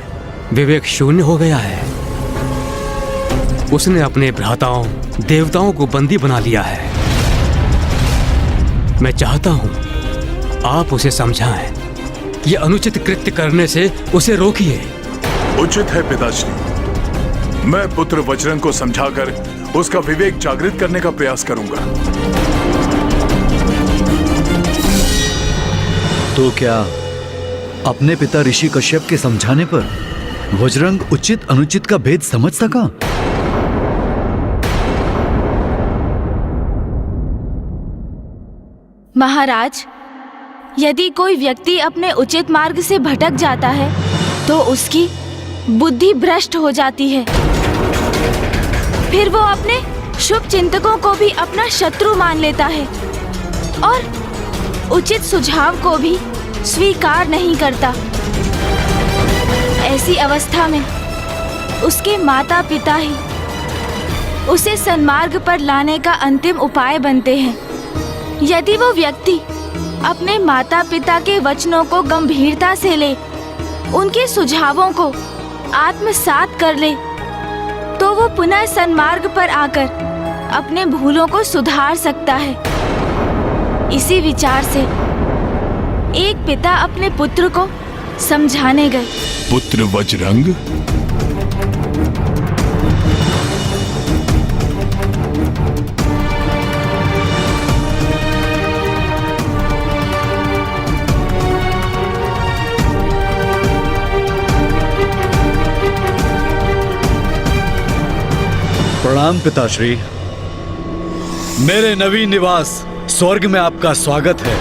विवेक शून्य हो गया है। उसने अपने भ्राताओं देवताओं को बंदी बना लिया है। मैं चाहता हूं आप उसे समझाएं। यह अनुचित कृत्य करने से उसे रोकिए। उचित है पिताश्री। मैं पुत्र वज्रंग को समझाकर उसका विवेक जागृत करने का प्रयास करूंगा। तो क्या अपने पिता ऋषि कश्यप के समझाने पर वज्रंग उचित अनुचित का भेद समझ सका? महाराज, यदि कोई व्यक्ति अपने उचित मार्ग से भटक जाता है तो उसकी बुद्धि भ्रष्ट हो जाती है। फिर वो अपने शुभ चिंतकों को भी अपना शत्रु मान लेता है और उचित सुझाव को भी स्वीकार नहीं करता। ऐसी अवस्था में उसके माता पिता ही उसे सन्मार्ग पर लाने का अंतिम उपाय बनते हैं। यदि वो व्यक्ति अपने माता पिता के वचनों को गंभीरता से ले, उनके सुझावों को आत्मसात कर ले, तो वो पुनः सन्मार्ग पर आकर अपने भूलों को सुधार सकता है। इसी विचार से एक पिता अपने पुत्र को समझाने गए। पुत्र वज्रंग, प्रणाम पिताश्री। मेरे नवीन निवास स्वर्ग में आपका स्वागत है।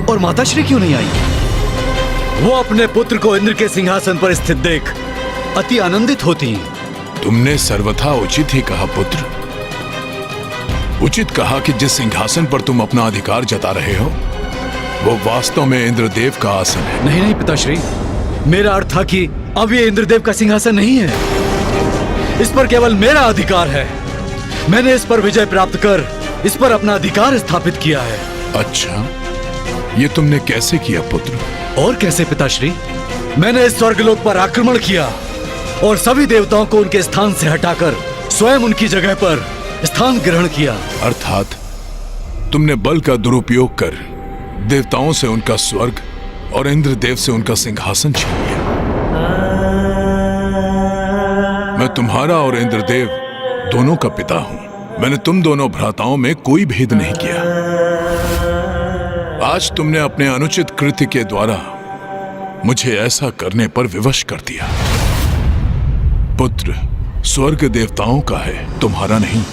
और माताश्री क्यों नहीं आई? वो अपने पुत्र को इंद्र के सिंहासन पर स्थित देख अति आनंदित होती हैं। तुमने सर्वथा उचित ही कहा पुत्र। उचित कहा कि जिस सिंहासन पर तुम अपना अधिकार जता रहे हो वो वास्तव में इंद्रदेव का आसन है। नहीं नहीं पिताश्री, मेरा अर्थ था कि अब ये इंद्रदेव का सिंहासन नहीं है। इस पर केवल मेरा अधिकार है। मैंने इस पर विजय प्राप्त कर इस पर अपना अधिकार स्थापित किया है। अच्छा, ये तुमने कैसे किया पुत्र? और कैसे पिताश्री? मैंने इस स्वर्गलोक पर आक्रमण किया और सभी देवताओं को उनके स्थान से हटाकर स्वयं उनकी जगह पर स्थान ग्रहण किया। अर्थात तुमने बल का दुरुपयोग कर देवताओं से उनका स्वर्ग और इंद्रदेव से उनका सिंहासन छीन लिया। मैं तुम्हारा और इंद्रदेव दोनों का पिता हूं। मैंने तुम दोनों भ्राताओं में कोई भेद नहीं किया। आज तुमने अपने अनुचित कृत्य के द्वारा मुझे ऐसा करने पर विवश कर दिया। पुत्र स्वर्ग देवताओं का है, तुम्हारा नहीं।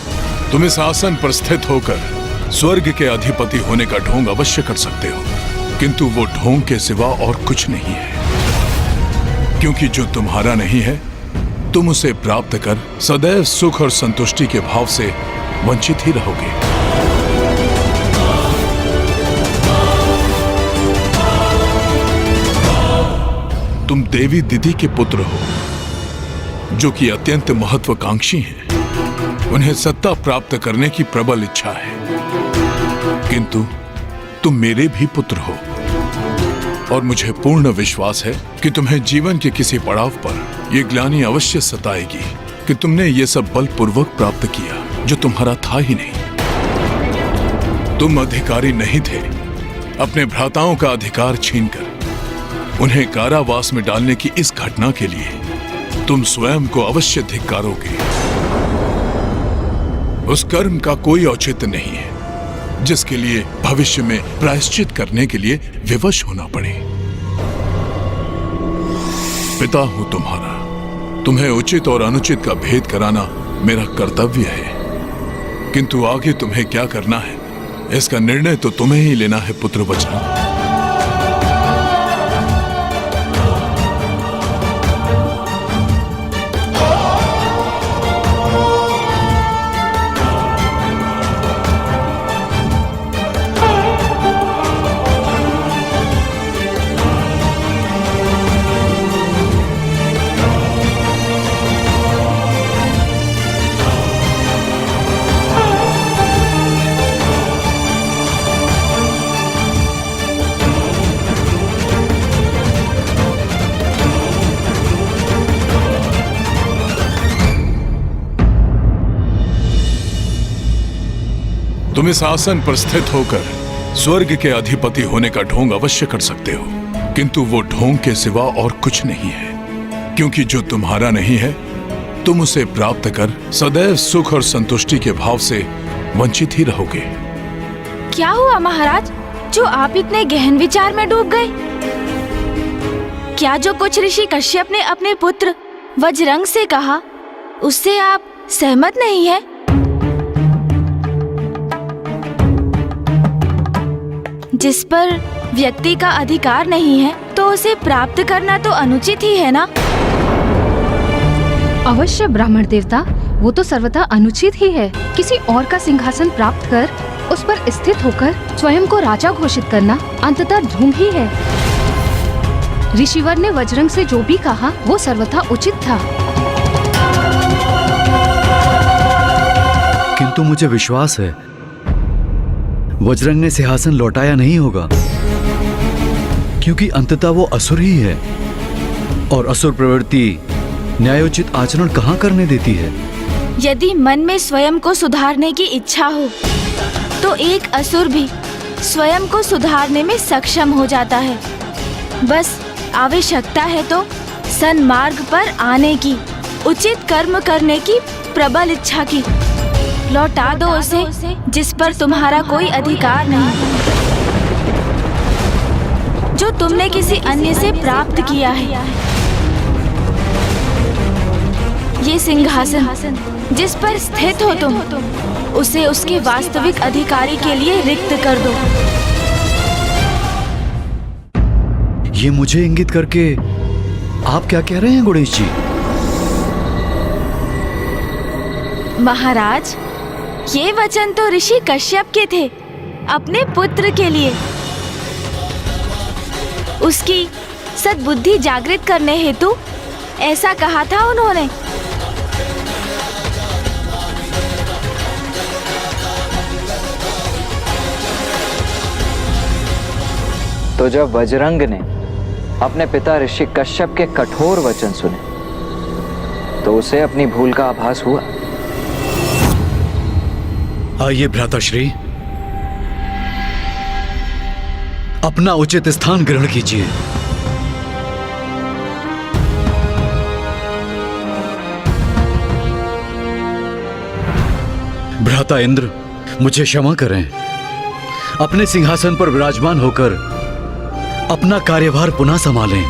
तुम इस आसन पर स्थित होकर स्वर्ग के अधिपति होने का ढोंग अवश्य कर सकते हो, किंतु वो ढोंग के सिवा और कुछ नहीं है। क्योंकि जो तुम्हारा नहीं है तुम उसे प्राप्त कर सदैव सुख और संतुष्टि के भाव से वंचित ही रहोगे। तुम देवी दीदी के पुत्र हो जो कि अत्यंत महत्वाकांक्षी हैं। उन्हें सत्ता प्राप्त करने की प्रबल इच्छा है, किंतु तुम मेरे भी पुत्र हो और मुझे पूर्ण विश्वास है कि तुम्हें जीवन के किसी पड़ाव पर यह ग्लानि अवश्य सताएगी कि तुमने ये सब बलपूर्वक प्राप्त किया जो तुम्हारा था ही नहीं। तुम अधिकारी नहीं थे। अपने भ्राताओं का अधिकार छीनकर उन्हें कारावास में डालने की इस घटना के लिए तुम स्वयं को अवश्य धिक्कारोगे। उस कर्म का कोई औचित्य नहीं है जिसके लिए भविष्य में प्रायश्चित करने के लिए विवश होना पड़े। पिता हूं तुम्हारा, तुम्हें उचित और अनुचित का भेद कराना मेरा कर्तव्य है, किंतु आगे तुम्हें क्या करना है इसका निर्णय तो तुम्हें ही लेना है पुत्र वज्रंग। तुम इस आसन पर स्थित होकर स्वर्ग के अधिपति होने का ढोंग अवश्य कर सकते हो, किंतु वो ढोंग के सिवा और कुछ नहीं है। क्योंकि जो तुम्हारा नहीं है तुम उसे प्राप्त कर सदैव सुख और संतुष्टि के भाव से वंचित ही रहोगे। क्या हुआ महाराज, जो आप इतने गहन विचार में डूब गए? क्या जो कुछ ऋषि कश्यप ने अपने पुत्र वज्रंग से कहा, उससे आप सहमत नहीं है? जिस पर व्यक्ति का अधिकार नहीं है तो उसे प्राप्त करना तो अनुचित ही है ना? अवश्य ब्राह्मण देवता, वो तो सर्वथा अनुचित ही है। किसी और का सिंहासन प्राप्त कर उस पर स्थित होकर स्वयं को राजा घोषित करना अंततः ढोंग ही है। ऋषिवर ने वज्रंग से जो भी कहा वो सर्वथा उचित था। किंतु मुझे विश्वास है वज्रंग ने सिंहासन लौटाया नहीं होगा, क्योंकि अंततः वो असुर ही है और असुर प्रवृत्ति न्यायोचित आचरण कहाँ करने देती है। यदि मन में स्वयं को सुधारने की इच्छा हो तो एक असुर भी स्वयं को सुधारने में सक्षम हो जाता है। बस आवश्यकता है तो सन्मार्ग पर आने की, उचित कर्म करने की प्रबल इच्छा की। लौटा दो उसे जिस पर तुम्हारा कोई अधिकार नहीं, जो तुमने किसी अन्य से प्राप्त किया है। ये सिंहासन जिस पर स्थित हो तुम, उसे उसके वास्तविक अधिकारी के लिए रिक्त कर दो। ये मुझे इंगित करके आप क्या कह रहे हैं गुणेश जी? महाराज, ये वचन तो ऋषि कश्यप के थे अपने पुत्र के लिए। उसकी सद्बुद्धि जागृत करने हेतु ऐसा कहा था उन्होंने। तो जब वज्रंग ने अपने पिता ऋषि कश्यप के कठोर वचन सुने तो उसे अपनी भूल का आभास हुआ। आइए भ्राताश्री, अपना उचित स्थान ग्रहण कीजिए। भ्राता इंद्र, मुझे क्षमा करें। अपने सिंहासन पर विराजमान होकर अपना कार्यभार पुनः संभालें।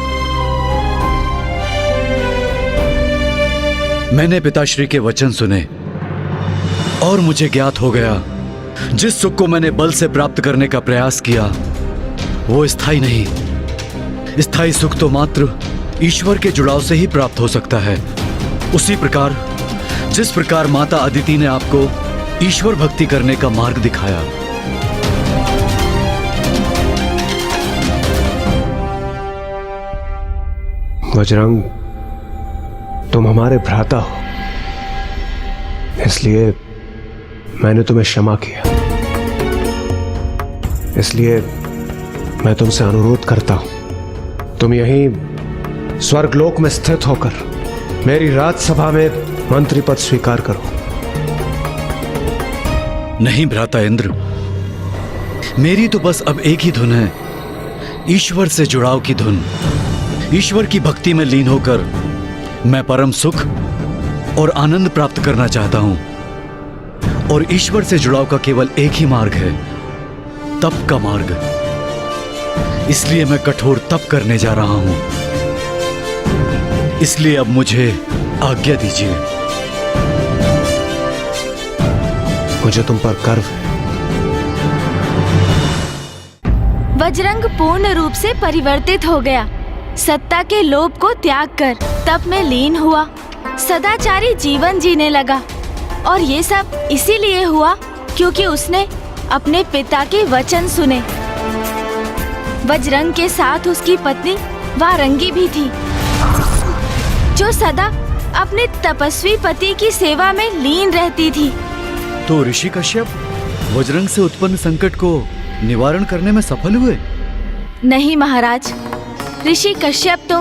मैंने पिताश्री के वचन सुने और मुझे ज्ञात हो गया, जिस सुख को मैंने बल से प्राप्त करने का प्रयास किया वो स्थायी नहीं। स्थायी सुख तो मात्र ईश्वर के जुड़ाव से ही प्राप्त हो सकता है। उसी प्रकार जिस प्रकार माता अदिति ने आपको ईश्वर भक्ति करने का मार्ग दिखाया, वज्रंग, तुम हमारे भ्राता हो, इसलिए मैंने तुम्हें क्षमा किया। इसलिए मैं तुमसे अनुरोध करता हूं, तुम यहीं स्वर्गलोक में स्थित होकर मेरी राजसभा में मंत्री पद स्वीकार करो। नहीं भ्राता इंद्र, मेरी तो बस अब एक ही धुन है, ईश्वर से जुड़ाव की धुन। ईश्वर की भक्ति में लीन होकर मैं परम सुख और आनंद प्राप्त करना चाहता हूं, और ईश्वर से जुड़ाव का केवल एक ही मार्ग है, तप का मार्ग। इसलिए मैं कठोर तप करने जा रहा हूं। इसलिए अब मुझे आज्ञा दीजिए। मुझे तुम पर गर्व है। वज्रंग पूर्ण रूप से परिवर्तित हो गया। सत्ता के लोभ को त्याग कर तप में लीन हुआ, सदाचारी जीवन जीने लगा। और ये सब इसीलिए हुआ क्योंकि उसने अपने पिता के वचन सुने। वज्रंग के साथ उसकी पत्नी वारंगी भी थी, जो सदा अपने तपस्वी पति की सेवा में लीन रहती थी। तो ऋषि कश्यप वज्रंग से उत्पन्न संकट को निवारण करने में सफल हुए? नहीं महाराज, ऋषि कश्यप तो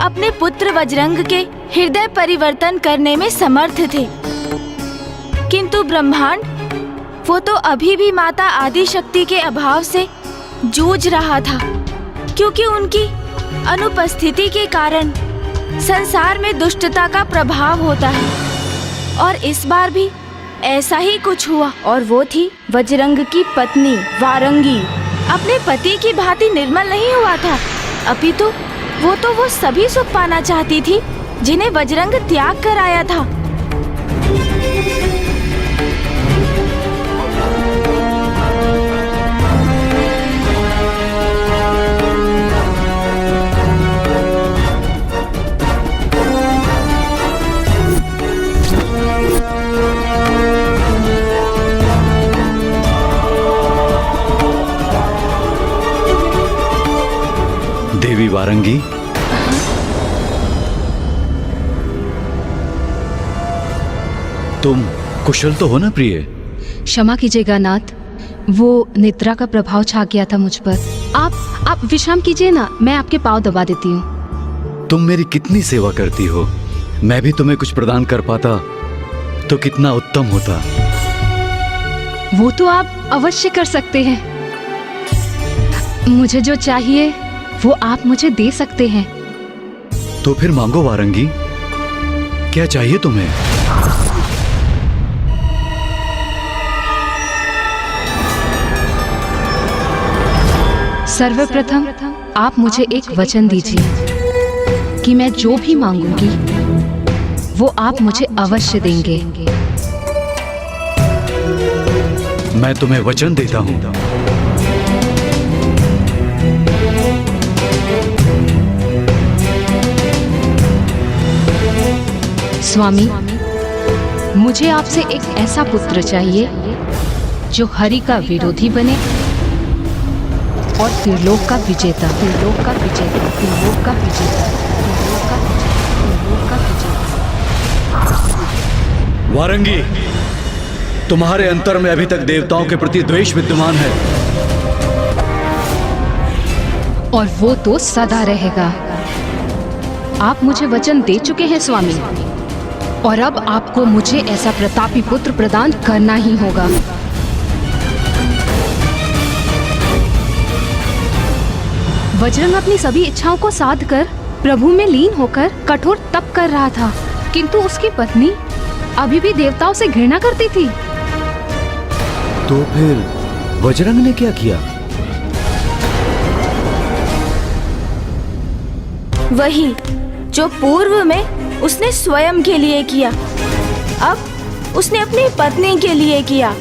अपने पुत्र वज्रंग के हृदय परिवर्तन करने में समर्थ थे, किंतु ब्रह्मांड, वो तो अभी भी माता आदि शक्ति के अभाव से जूझ रहा था, क्योंकि उनकी अनुपस्थिति के कारण संसार में दुष्टता का प्रभाव होता है। और इस बार भी ऐसा ही कुछ हुआ और वो थी वज्रंग की पत्नी वारंगी। अपने पति की भांति निर्मल नहीं हुआ था, अपितु वो सभी सुख पाना चाहती थी जिन्हें वज्रंग त्याग कर आया था। देवी वारंगी, तुम कुशल तो हो ना प्रिय? क्षमा कीजिएगा नाथ, वो निद्रा का प्रभाव छा गया था मुझ पर। आप विश्राम कीजिए ना, मैं आपके पाँव दबा देती हूँ। तुम मेरी कितनी सेवा करती हो, मैं भी तुम्हें कुछ प्रदान कर पाता तो कितना उत्तम होता। वो तो आप अवश्य कर सकते हैं। मुझे जो चाहिए वो आप मुझे दे सकते हैं। तो फिर मांगो वारंगी, क्या चाहिए तुम्हें? सर्वप्रथम आप मुझे एक वचन दीजिए कि मैं जो भी मांगूंगी वो आप मुझे अवश्य देंगे। मैं तुम्हें वचन देता हूँ। स्वामी, मुझे आपसे एक ऐसा पुत्र चाहिए जो हरि का विरोधी बने और त्रिलोक का विजेता, त्रिलोक का विजेता, त्रिलोक का विजेता, त्रिलोक का विजेता, त्रिलोक का विजेता। वारंगी, तुम्हारे अंतर में अभी तक देवताओं के प्रति द्वेष विद्यमान है, और वो तो सदा रहेगा। आप मुझे वचन दे चुके हैं स्वामी, और अब आपको मुझे ऐसा प्रतापी पुत्र प्रदान करना ही होगा। वज्रंग अपनी सभी इच्छाओं को साध कर प्रभु में लीन होकर कठोर तप कर रहा था, किंतु उसकी पत्नी अभी भी देवताओं से घृणा करती थी। तो फिर वज्रंग ने क्या किया? वही जो पूर्व में उसने स्वयं के लिए किया, अब उसने अपनी पत्नी के लिए किया,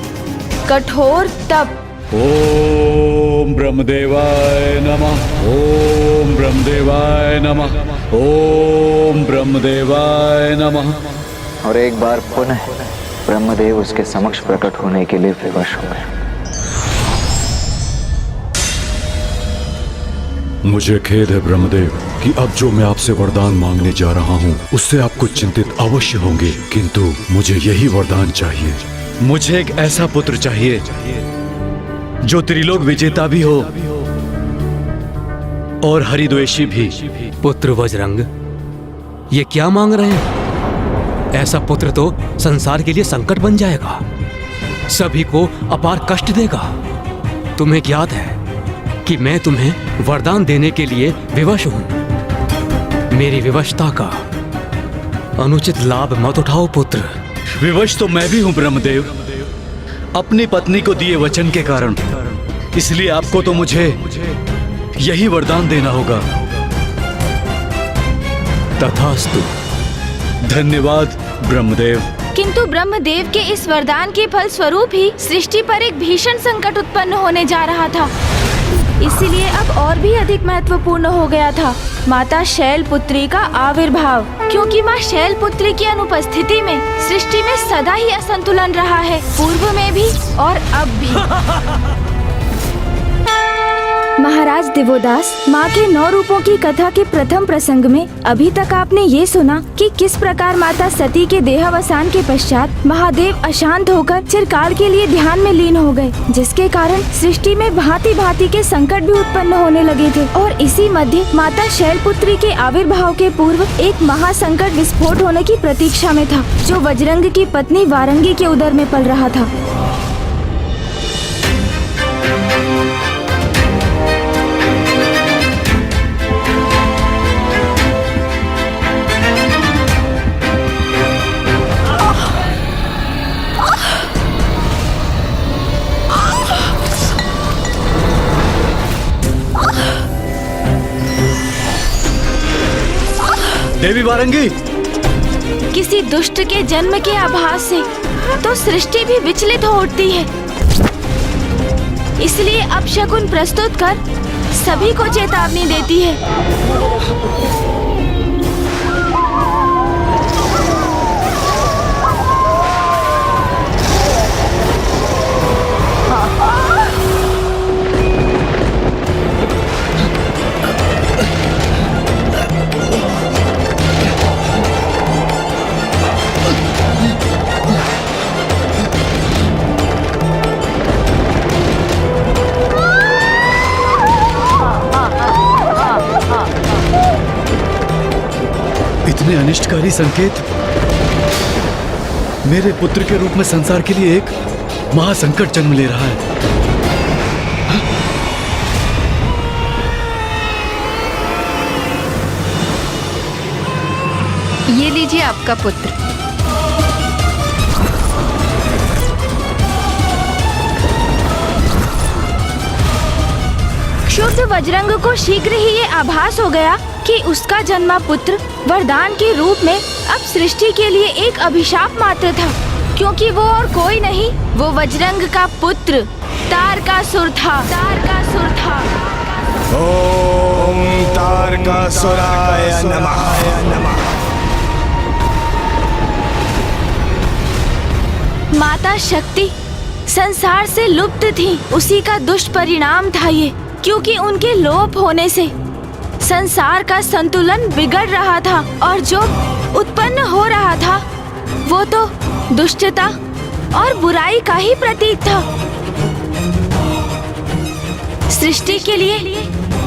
कठोर तप। ओम ब्रह्मदेवाय नमः, ओम ब्रह्मदेवाय नमः, ओम ब्रह्मदेवाय नमः। और एक बार पुनः ब्रह्मदेव उसके समक्ष प्रकट होने के लिए विवश हो गए। मुझे खेद है ब्रह्मदेव कि अब जो मैं आपसे वरदान मांगने जा रहा हूँ उससे आप कुछ चिंतित अवश्य होंगे, किंतु मुझे यही वरदान चाहिए। मुझे एक ऐसा पुत्र चाहिए जो त्रिलोक विजेता भी हो और हरिद्वेषी भी। पुत्र वज्रंग, ये क्या मांग रहे हैं? ऐसा पुत्र तो संसार के लिए संकट बन जाएगा, सभी को अपार कष्ट देगा। तुम्हें ज्ञात है कि मैं तुम्हें वरदान देने के लिए विवश हूं। मेरी विवशता का अनुचित लाभ मत उठाओ पुत्र। विवश तो मैं भी हूं ब्रह्मदेव, अपनी पत्नी को दिए वचन के कारण, इसलिए आपको तो मुझे यही वरदान देना होगा। तथास्तु। धन्यवाद ब्रह्मदेव। किंतु ब्रह्मदेव के इस वरदान के फल स्वरूप ही सृष्टि पर एक भीषण संकट उत्पन्न होने जा रहा था। इसीलिए अब और भी अधिक महत्वपूर्ण हो गया था माता शैलपुत्री का आविर्भाव, क्योंकि माँ शैलपुत्री की अनुपस्थिति में सृष्टि में सदा ही असंतुलन रहा है, पूर्व में भी और अब भी। महाराज दिवोदास, माँ के 9 रूपों की कथा के प्रथम प्रसंग में अभी तक आपने ये सुना कि किस प्रकार माता सती के देहावसान के पश्चात महादेव अशांत होकर चिरकाल के लिए ध्यान में लीन हो गए, जिसके कारण सृष्टि में भांति भांति के संकट भी उत्पन्न होने लगे थे। और इसी मध्य माता शैलपुत्री के आविर्भाव के पूर्व एक महासंकट विस्फोट होने की प्रतीक्षा में था, जो वज्रंग की पत्नी वारंगी के उदर में पल रहा था। देवी वारंगी, किसी दुष्ट के जन्म के आभास से तो सृष्टि भी विचलित हो उठती है। इसलिए अपशकुन प्रस्तुत कर सभी को चेतावनी देती है। इतने अनिष्टकारी संकेत मेरे पुत्र के रूप में संसार के लिए एक महासंकट जन्म ले रहा है। ये लीजिए आपका पुत्र। क्षुब्ध वज्रंग को शीघ्र ही ये आभास हो गया कि उसका जन्मा पुत्र वरदान के रूप में अब सृष्टि के लिए एक अभिशाप मात्र था, क्योंकि वो और कोई नहीं, वो वज्रंग का पुत्र तारकासुर था। तारकासुर था। ओम तारकासुराय नमः। माता शक्ति संसार से लुप्त थी, उसी का दुष्परिणाम था ये, क्योंकि उनके लोप होने से संसार का संतुलन बिगड़ रहा था और जो उत्पन्न हो रहा था वो तो दुष्टता और बुराई का ही प्रतीक था। सृष्टि के लिए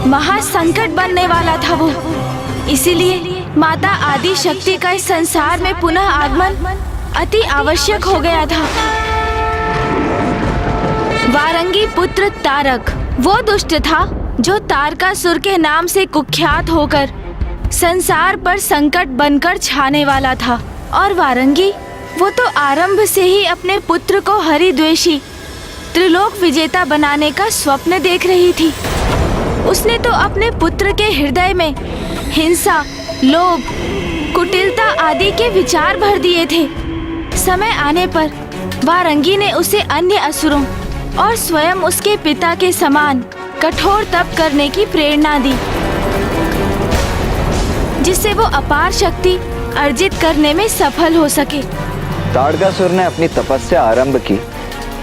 महासंकट बनने वाला था वो। इसीलिए माता आदि शक्ति का इस संसार में पुनः आगमन अति आवश्यक हो गया था। वारंगी पुत्र तारक वो दुष्ट था जो तारकासुर के नाम से कुख्यात होकर संसार पर संकट बनकर छाने वाला था। और वारंगी वो तो आरंभ से ही अपने पुत्र को हरिद्वेषी त्रिलोक विजेता बनाने का स्वप्न देख रही थी। उसने तो अपने पुत्र के हृदय में हिंसा, लोभ, कुटिलता आदि के विचार भर दिए थे। समय आने पर वारंगी ने उसे अन्य असुरों और स्वयं उसके पिता के समान कठोर तप करने की प्रेरणा दी, जिससे वो अपार शक्ति अर्जित करने में सफल हो सके। तारकासुर ने अपनी तपस्या आरंभ की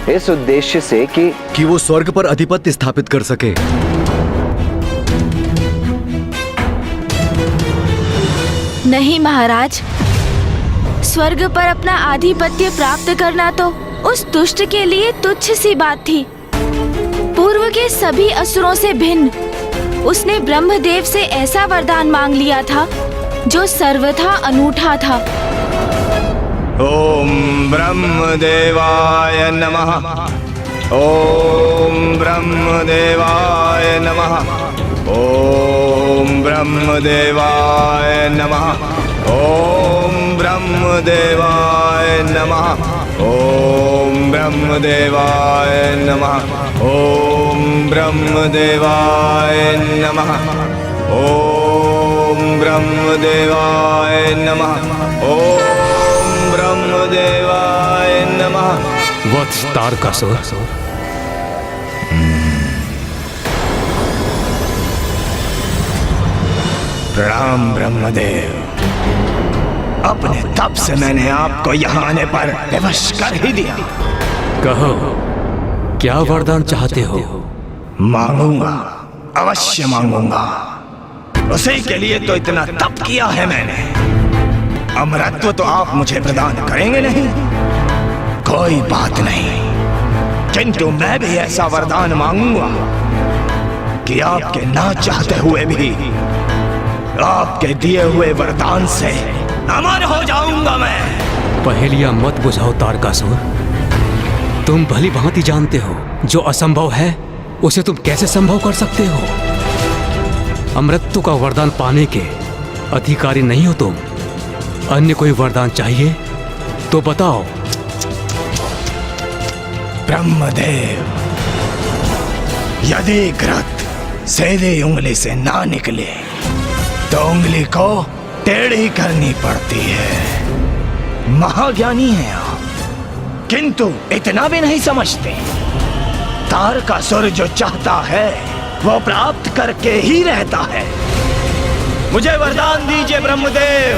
इस उद्देश्य से कि वो स्वर्ग पर अधिपत्य स्थापित कर सके। नहीं महाराज, स्वर्ग पर अपना आधिपत्य प्राप्त करना तो उस दुष्ट के लिए तुच्छ सी बात थी। पूर्व के सभी असुरों से भिन्न उसने ब्रह्मदेव से ऐसा वरदान मांग लिया था जो सर्वथा अनूठा था। ओम ब्रह्मदेवाय नमः। ओम ब्रह्मदेवाय नमः। ओम ब्रह्मदेवाय नमः। ओम ब्रह्मदेवाय नमः। ओम ब्रह्मदेवाय नमः। ओम ब्रह्मदेवाय नमः। ओम ब्रह्मदेवाय नमः। ओम ब्रह्मदेवाय नमः। वत्स तारकासुर, प्रणाम ब्रह्मदेव। अपने तप से मैंने आपको यहाँ आने पर विवश कर ही दिया। कहो क्या वरदान चाहते हो? मांगूंगा, अवश्य मांगूंगा। उसी के लिए तो इतना तप किया है मैंने। अमरत्व तो आप मुझे प्रदान करेंगे नहीं, कोई बात नहीं, किंतु मैं भी ऐसा वरदान मांगूंगा कि आपके ना चाहते हुए भी आपके दिए हुए वरदान से अमर हो जाऊंगा मैं। पहेलियां मत बुझाओ तारकासुर। तुम भली भांति जानते हो जो असंभव है उसे तुम कैसे संभव कर सकते हो। अमृत्यु का वरदान पाने के अधिकारी नहीं हो तुम। अन्य कोई वरदान चाहिए तो बताओ। ब्रह्मदेव, यदि घृत सीधी उंगली से ना निकले तो उंगली को टेढ़ी करनी पड़ती है। महाज्ञानी हैं आप, किंतु इतना भी नहीं समझते। तारकासुर जो चाहता है वो प्राप्त करके ही रहता है। मुझे वरदान दीजिए ब्रह्मदेव।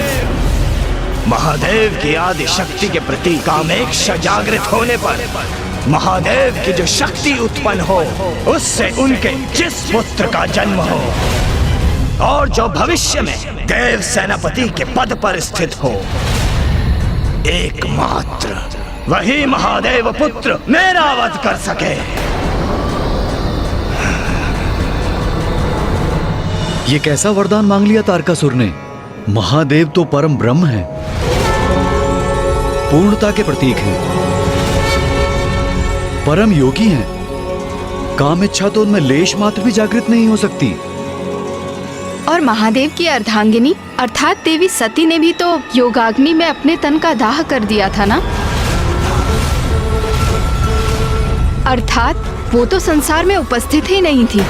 महादेव की आदि शक्ति के प्रति कामेक्षा जागृत होने पर महादेव की जो शक्ति उत्पन्न हो, उससे उनके जिस पुत्र का जन्म हो और जो भविष्य में देव सेनापति के पद पर स्थित हो, एकमात्र वही महादेव पुत्र मेरा वध कर सके। ये कैसा वरदान मांग लिया तारकासुर ने? महादेव तो परम ब्रह्म है, पूर्णता के प्रतीक हैं, परम योगी हैं। काम इच्छा तो उनमें लेश मात्र भी जागृत नहीं हो सकती। और महादेव की अर्धांगिनी अर्थात देवी सती ने भी तो योगाग्नि में अपने तन का दाह कर दिया था ना? अर्थात वो तो संसार में उपस्थित ही नहीं थी,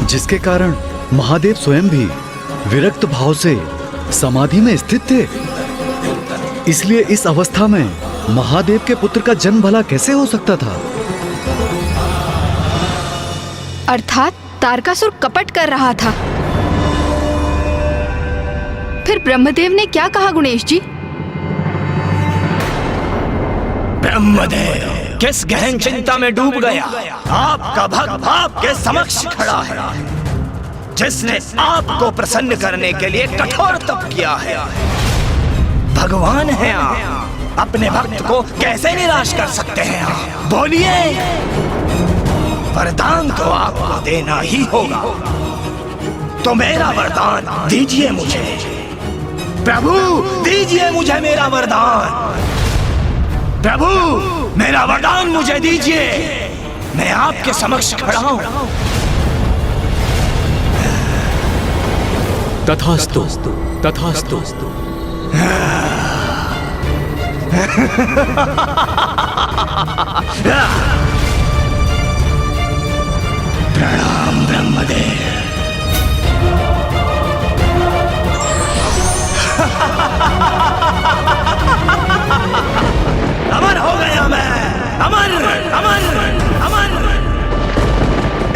जिसके कारण महादेव स्वयं भी विरक्त भाव से समाधि में स्थित थे। इसलिए इस अवस्था में महादेव के पुत्र का जन्म भला कैसे हो सकता था? अर्थात तारकासुर कपट कर रहा था। फिर ब्रह्मदेव ने क्या कहा गुणेश जी? ब्रह्मदेव किस गहन चिंता में डूब गया। आपका भक्त आपके समक्ष खड़ा है, जिसने आपको प्रसन्न करने के लिए कठोर तप किया है। भगवान हैं आप, अपने भक्त को कैसे निराश कर सकते हैं आप? बोलिए, वरदान तो आपको देना ही होगा, तो मेरा वरदान दीजिए मुझे। प्रभु दीजिए मुझे मेरा वरदान। प्रभु मेरा वरदान मुझे दीजिए, मैं आपके समक्ष खड़ा हूं। तथास्तु, तथास्तु। प्रणाम ब्रह्मदेव। अमर हो गया मैं, अमर अमर अमर।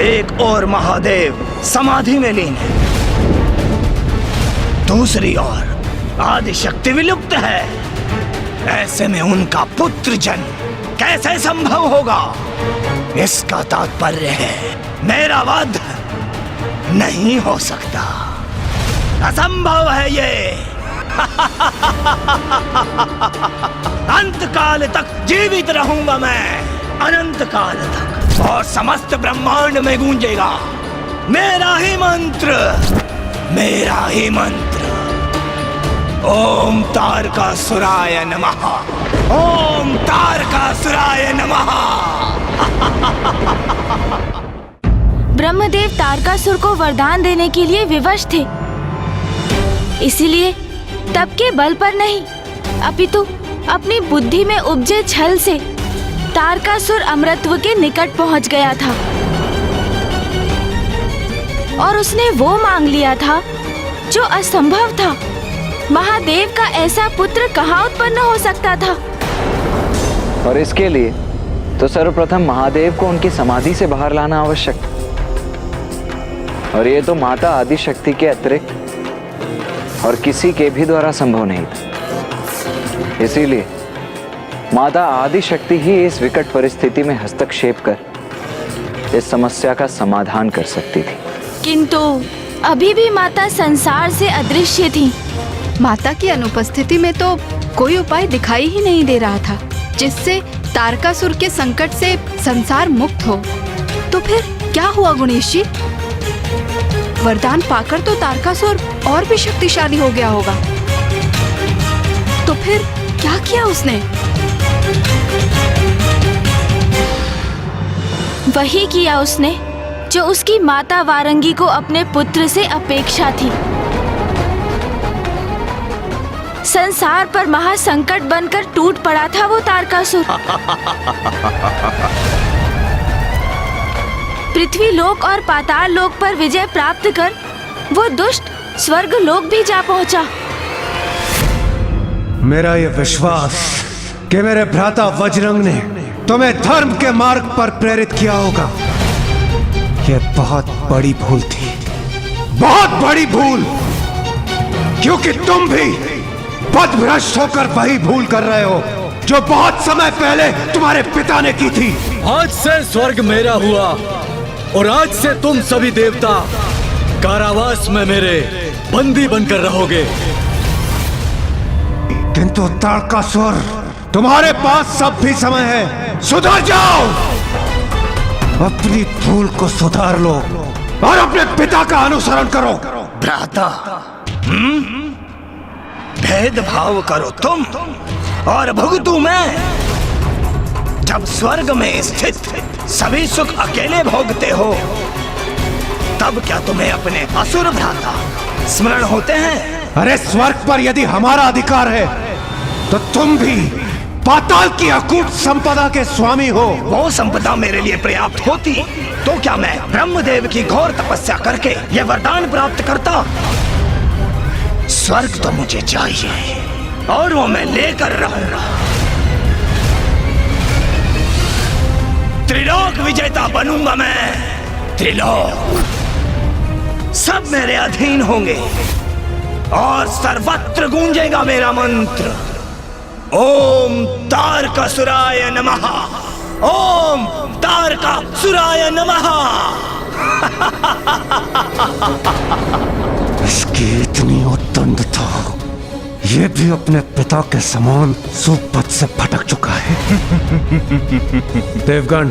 एक और महादेव समाधि में लीन है, दूसरी ओर आदि शक्ति विलुप्त है। ऐसे में उनका पुत्र जन्म कैसे संभव होगा? इसका तात्पर्य है मेरा वध नहीं हो सकता, असंभव है ये। अंत काल तक जीवित रहूंगा मैं, अनंत काल तक, और समस्त ब्रह्मांड में गूंजेगा मेरा ही मंत्र, मेरा ही मंत्र। ओम तारकासुराय नमः, ओम तारकासुराय नमः। ब्रह्मदेव तारकासुर को वरदान देने के लिए विवश थे, इसीलिए तप के बल पर नहीं, अपितु अपनी बुद्धि में उपजे छल से तारकासुर अमरत्व के निकट पहुंच गया था और उसने वो मांग लिया था जो असंभव था। महादेव का ऐसा पुत्र कहाँ उत्पन्न हो सकता था? और इसके लिए तो सर्वप्रथम महादेव को उनकी समाधि से बाहर लाना आवश्यक, और ये तो माता आदि शक्ति के अतिरिक्त और किसी के भी द्वारा संभव नहीं था। इसीलिए माता आदि शक्ति ही इस विकट परिस्थिति में हस्तक्षेप कर इस समस्या का समाधान कर सकती थी। किंतु अभी भी माता संसार से अदृश्य थी। माता की अनुपस्थिति में तो कोई उपाय दिखाई ही नहीं दे रहा था जिससे तारकासुर के संकट से संसार मुक्त हो। तो फिर क्या हुआ गुणेश जी? वरदान पाकर तो तारकासुर और भी शक्तिशाली हो गया होगा, तो फिर क्या किया उसने? वही किया उसने जो उसकी माता वारंगी को अपने पुत्र से अपेक्षा थी। संसार पर महासंकट बनकर टूट पड़ा था वो तारकासुर। पृथ्वी लोक और पाताल लोक पर विजय प्राप्त कर वो दुष्ट स्वर्ग लोक भी जा पहुंचा। मेरा ये विश्वास कि मेरे भ्राता वज्रंग ने तुम्हें धर्म के मार्ग पर प्रेरित किया होगा, यह बहुत बड़ी भूल थी, बहुत बड़ी भूल, क्योंकि तुम भी पथभ्रष्ट होकर वही भूल कर रहे हो जो बहुत समय पहले तुम्हारे पिता ने की थी। आज से स्वर्ग मेरा हुआ और आज से तुम सभी देवता कारावास में मेरे बंदी बनकर रहोगे। किंतु तारकासुर, तुम्हारे पास सब भी समय है, सुधर जाओ, अपनी भूल को सुधार लो और अपने पिता का अनुसरण करो। भ्राता, भेदभाव करो तुम और भुगतू मैं। जब स्वर्ग में स्थित सभी सुख अकेले भोगते हो, तब क्या तुम्हें अपने असुर भ्राता स्मरण होते हैं? अरे स्वर्ग पर यदि हमारा अधिकार है तो तुम भी पाताल की अकूट संपदा के स्वामी हो। वो संपदा मेरे लिए पर्याप्त होती तो क्या मैं ब्रह्मदेव की घोर तपस्या करके ये वरदान प्राप्त करता? स्वर्ग तो मुझे चाहिए और वो मैं लेकर रहूंगा। त्रिलोक विजेता बनूंगा मैं, त्रिलोक। सब मेरे अधीन होंगे और सर्वत्र गूंजेगा मेरा मंत्र, ओम तारकासुराय नमः, ओम तारकासुराय नमः। इसकी इतनी उद्दंडता, ये भी अपने पिता के समान सुपथ से भटक चुका है। देवगण,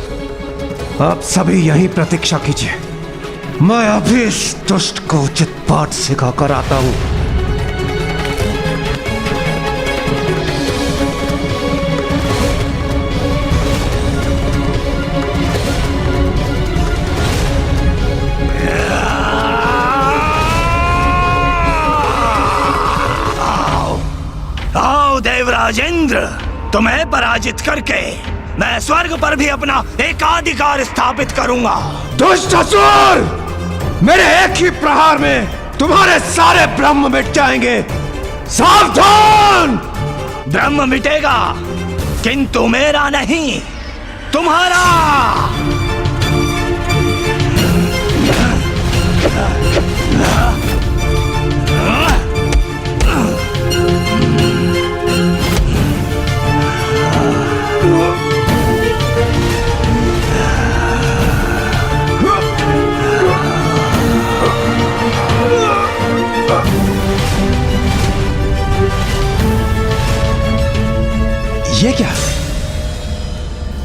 आप सभी यहीं प्रतीक्षा कीजिए, मैं अभी इस दुष्ट को उचित पाठ सिखाकर आता हूं। देवराजेंद्र, तुम्हें पराजित करके मैं स्वर्ग पर भी अपना एकाधिकार स्थापित करूंगा। दुष्ट असुर, मेरे एक ही प्रहार में तुम्हारे सारे ब्रह्म मिट जाएंगे। सावधान! ब्रह्म मिटेगा किंतु मेरा नहीं, तुम्हारा। ये क्या?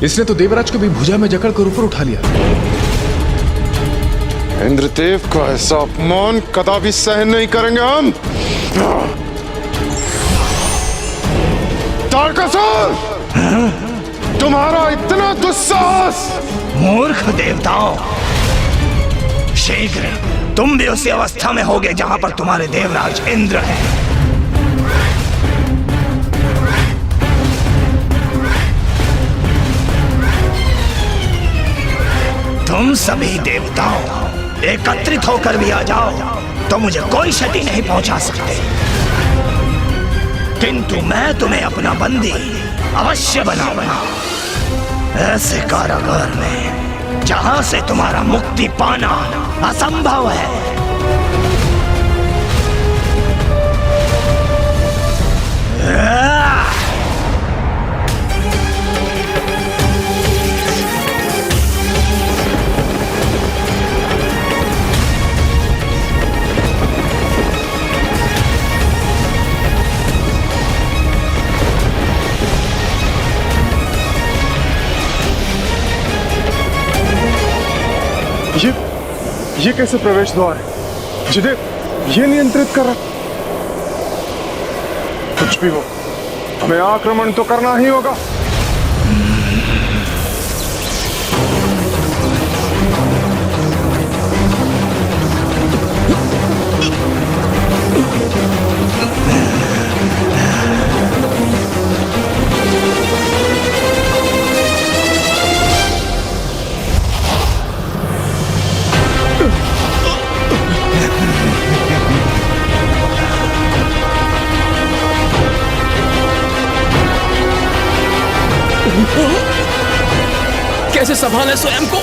इसने तो देवराज को भी भुजा में जकड़कर ऊपर उठा लिया। इंद्रदेव का ऐसा अपमान कदापि सहन नहीं करेंगे हम। तारकासुर, तुम्हारा इतना दुस्साहस! मूर्ख देवताओं, शीघ्र तुम भी उसी अवस्था में होगे जहां पर तुम्हारे देवराज इंद्र हैं। तुम सभी देवताओं एकत्रित होकर भी आ जाओ तो मुझे कोई क्षति नहीं पहुंचा सकते, किंतु मैं तुम्हें अपना बंदी अवश्य बनाऊंगा, ऐसे कारागार में जहां से तुम्हारा मुक्ति पाना असंभव है। ये कैसे प्रवेश द्वार है जिन्हें ये नियंत्रित कर रहा? कुछ भी हो, हमें आक्रमण तो करना ही होगा। कैसे संभाले स्वयं को।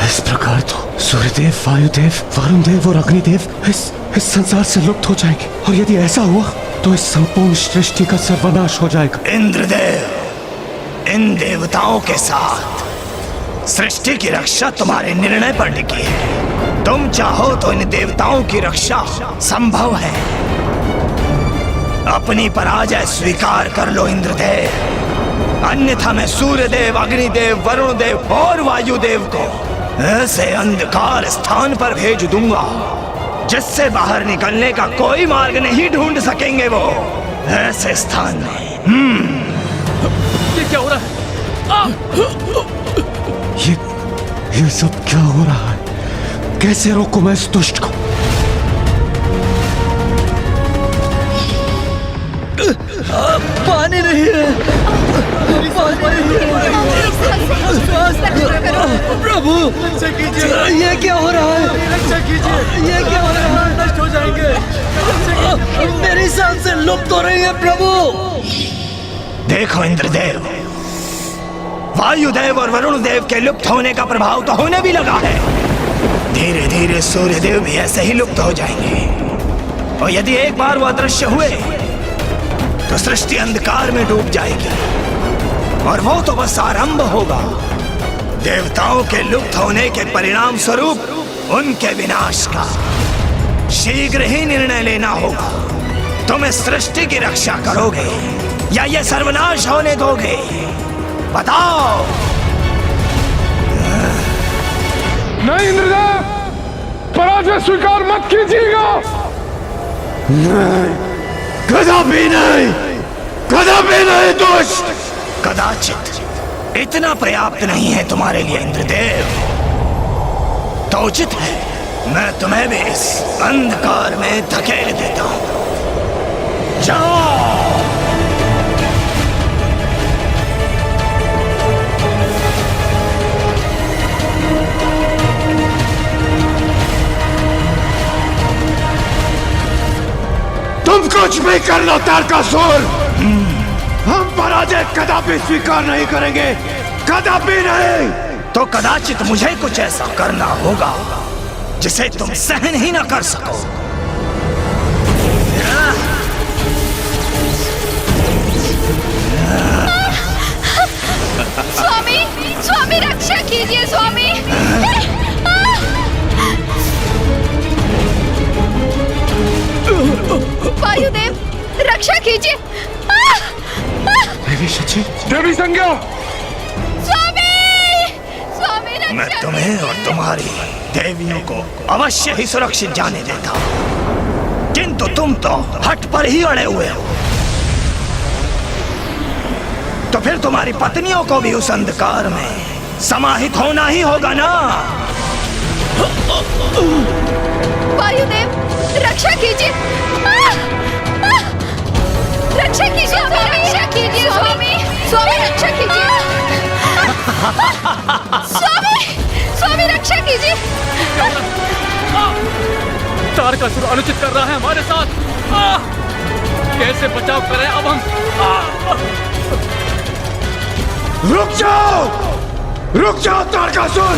इस प्रकार तो सूर्यदेव, वायुदेव, वरुण देव और अग्निदेव इस संसार से लुप्त हो जाएंगे, और यदि ऐसा हुआ तो इस संपूर्ण सृष्टि का सर्वनाश हो जाएगा। इंद्रदेव, इन देवताओं के साथ सृष्टि की रक्षा तुम्हारे निर्णय पर टिकी है। तुम चाहो तो इन देवताओं की रक्षा संभव है। अपनी पराजय स्वीकार कर लो इंद्रदेव, अन्यथा मैं सूर्यदेव, अग्निदेव, वरुण देव और वायुदेव को ऐसे अंधकार स्थान पर भेज दूंगा जिससे बाहर निकलने का कोई मार्ग नहीं ढूंढ सकेंगे वो। ऐसे स्थान में ये क्या हो रहा है? ये सब क्या हो रहा है? कैसे रोकूं मैं इस दुष्ट को? पानी नहीं है, प्रभु ये क्या हो रहा है? ये क्या हो रहा है? नष्ट हो जाएंगे, मेरी सांसें लुप्त हो रही है प्रभु। देखो इंद्रदेव, वायुदेव और वरुण देव के लुप्त होने का प्रभाव तो होने भी लगा है। धीरे धीरे सूर्यदेव भी ऐसे ही लुप्त हो जाएंगे, और यदि एक बार वो अदृश्य हुए तो सृष्टि अंधकार में डूब जाएगी, और वो तो बस आरंभ होगा। देवताओं के लुप्त होने के परिणाम स्वरूप उनके विनाश का शीघ्र ही निर्णय लेना होगा। तुम इस सृष्टि की रक्षा करोगे या ये सर्वनाश होने दोगे? बताओ। नहीं इंद्रदेव, पराजय स्वीकार मत कीजिएगा। नहीं, कदापि नहीं, कदापि नहीं दुष्ट। कदाचित इतना पर्याप्त नहीं है तुम्हारे लिए इंद्रदेव, तो उचित है मैं तुम्हें भी इस अंधकार में धकेल देता हूं। जाओ। तुम कुछ भी कर लो तारकासुर, हम पराजय कदापि स्वीकार नहीं करेंगे, कदापि नहीं। तो कदाचित मुझे कुछ ऐसा करना होगा जिसे तुम सहन ही ना कर सको। स्वामी, स्वामी रक्षा कीजिए स्वामी। वायुदेव रक्षा कीजिए। देवी सची, देवी संज्ञा, स्वामी, स्वामी रक्षा। मैं तुम्हें और तुम्हारी देवियों को अवश्य ही सुरक्षित जाने देता, किंतु तुम तो हट पर ही अड़े हुए हो। तो फिर तुम्हारी पत्नियों को भी उस अंधकार में समाहित होना ही होगा ना। वायुदेव रक्षा कीजिए, रक्षा कीजिए, रक्षा कीजिए स्वामी, स्वामी रक्षा कीजिए, स्वामी, स्वामी रक्षा कीजिए। तारकासुर अनुचित कर रहा है हमारे साथ। कैसे बचाव करें अब हम? रुक जाओ, रुक जाओ तारकासुर,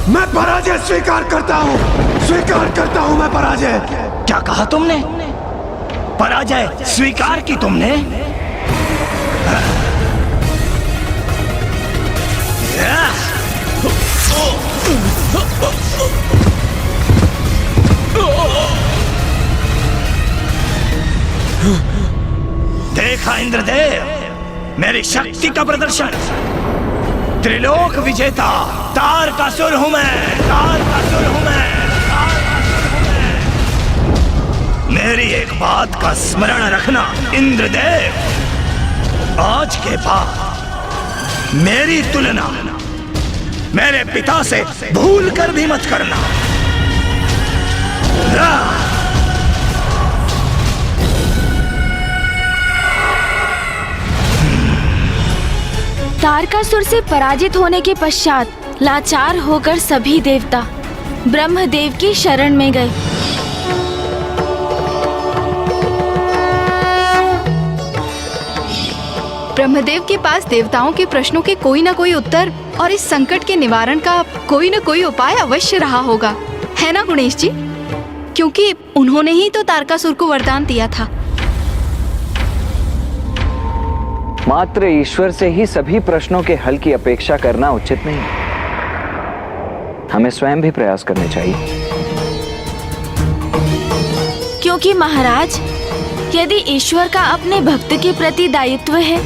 मैं पराजय स्वीकार करता हूँ, स्वीकार करता हूँ मैं पराजय। क्या कहा तुमने? पराजय स्वीकार की तुमने? देखा इंद्रदेव, मेरी शक्ति का प्रदर्शन। त्रिलोक विजेता तारकासुर हूं मैं, तारकासुर हूं मैं, तारकासुर हूं मैं। मेरी एक बात का स्मरण रखना इंद्रदेव, आज के बाद मेरी तुलना मेरे पिता से भूल कर भी मत करना। तारकासुर से पराजित होने के पश्चात लाचार होकर सभी देवता ब्रह्मदेव की शरण में गए। ब्रह्मदेव के पास देवताओं के प्रश्नों के कोई ना कोई उत्तर और इस संकट के निवारण का कोई ना कोई उपाय अवश्य रहा होगा, है ना गणेश जी? क्योंकि उन्होंने ही तो तारकासुर को वरदान दिया था। मात्र ईश्वर से ही सभी प्रश्नों के हल की अपेक्षा करना उचित नहीं है। हमें स्वयं भी प्रयास करने चाहिए। क्योंकि महाराज, यदि ईश्वर का अपने भक्त के प्रति दायित्व है,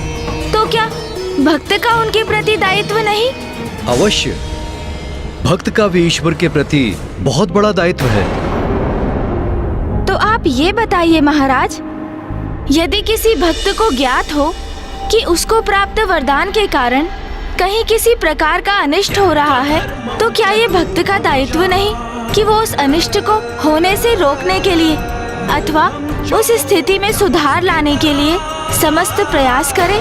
तो क्या भक्त का उनके प्रति दायित्व नहीं? अवश्य, भक्त का भी ईश्वर के प्रति बहुत बड़ा दायित्व है। तो आप ये बताइए महाराज, यदि किसी भक्त को ज्ञात हो कि उसको प्राप्त वरदान के कारण कहीं किसी प्रकार का अनिष्ट हो रहा है, तो क्या ये भक्त का दायित्व नहीं कि वो उस अनिष्ट को होने से रोकने के लिए अथवा उस स्थिति में सुधार लाने के लिए समस्त प्रयास करे?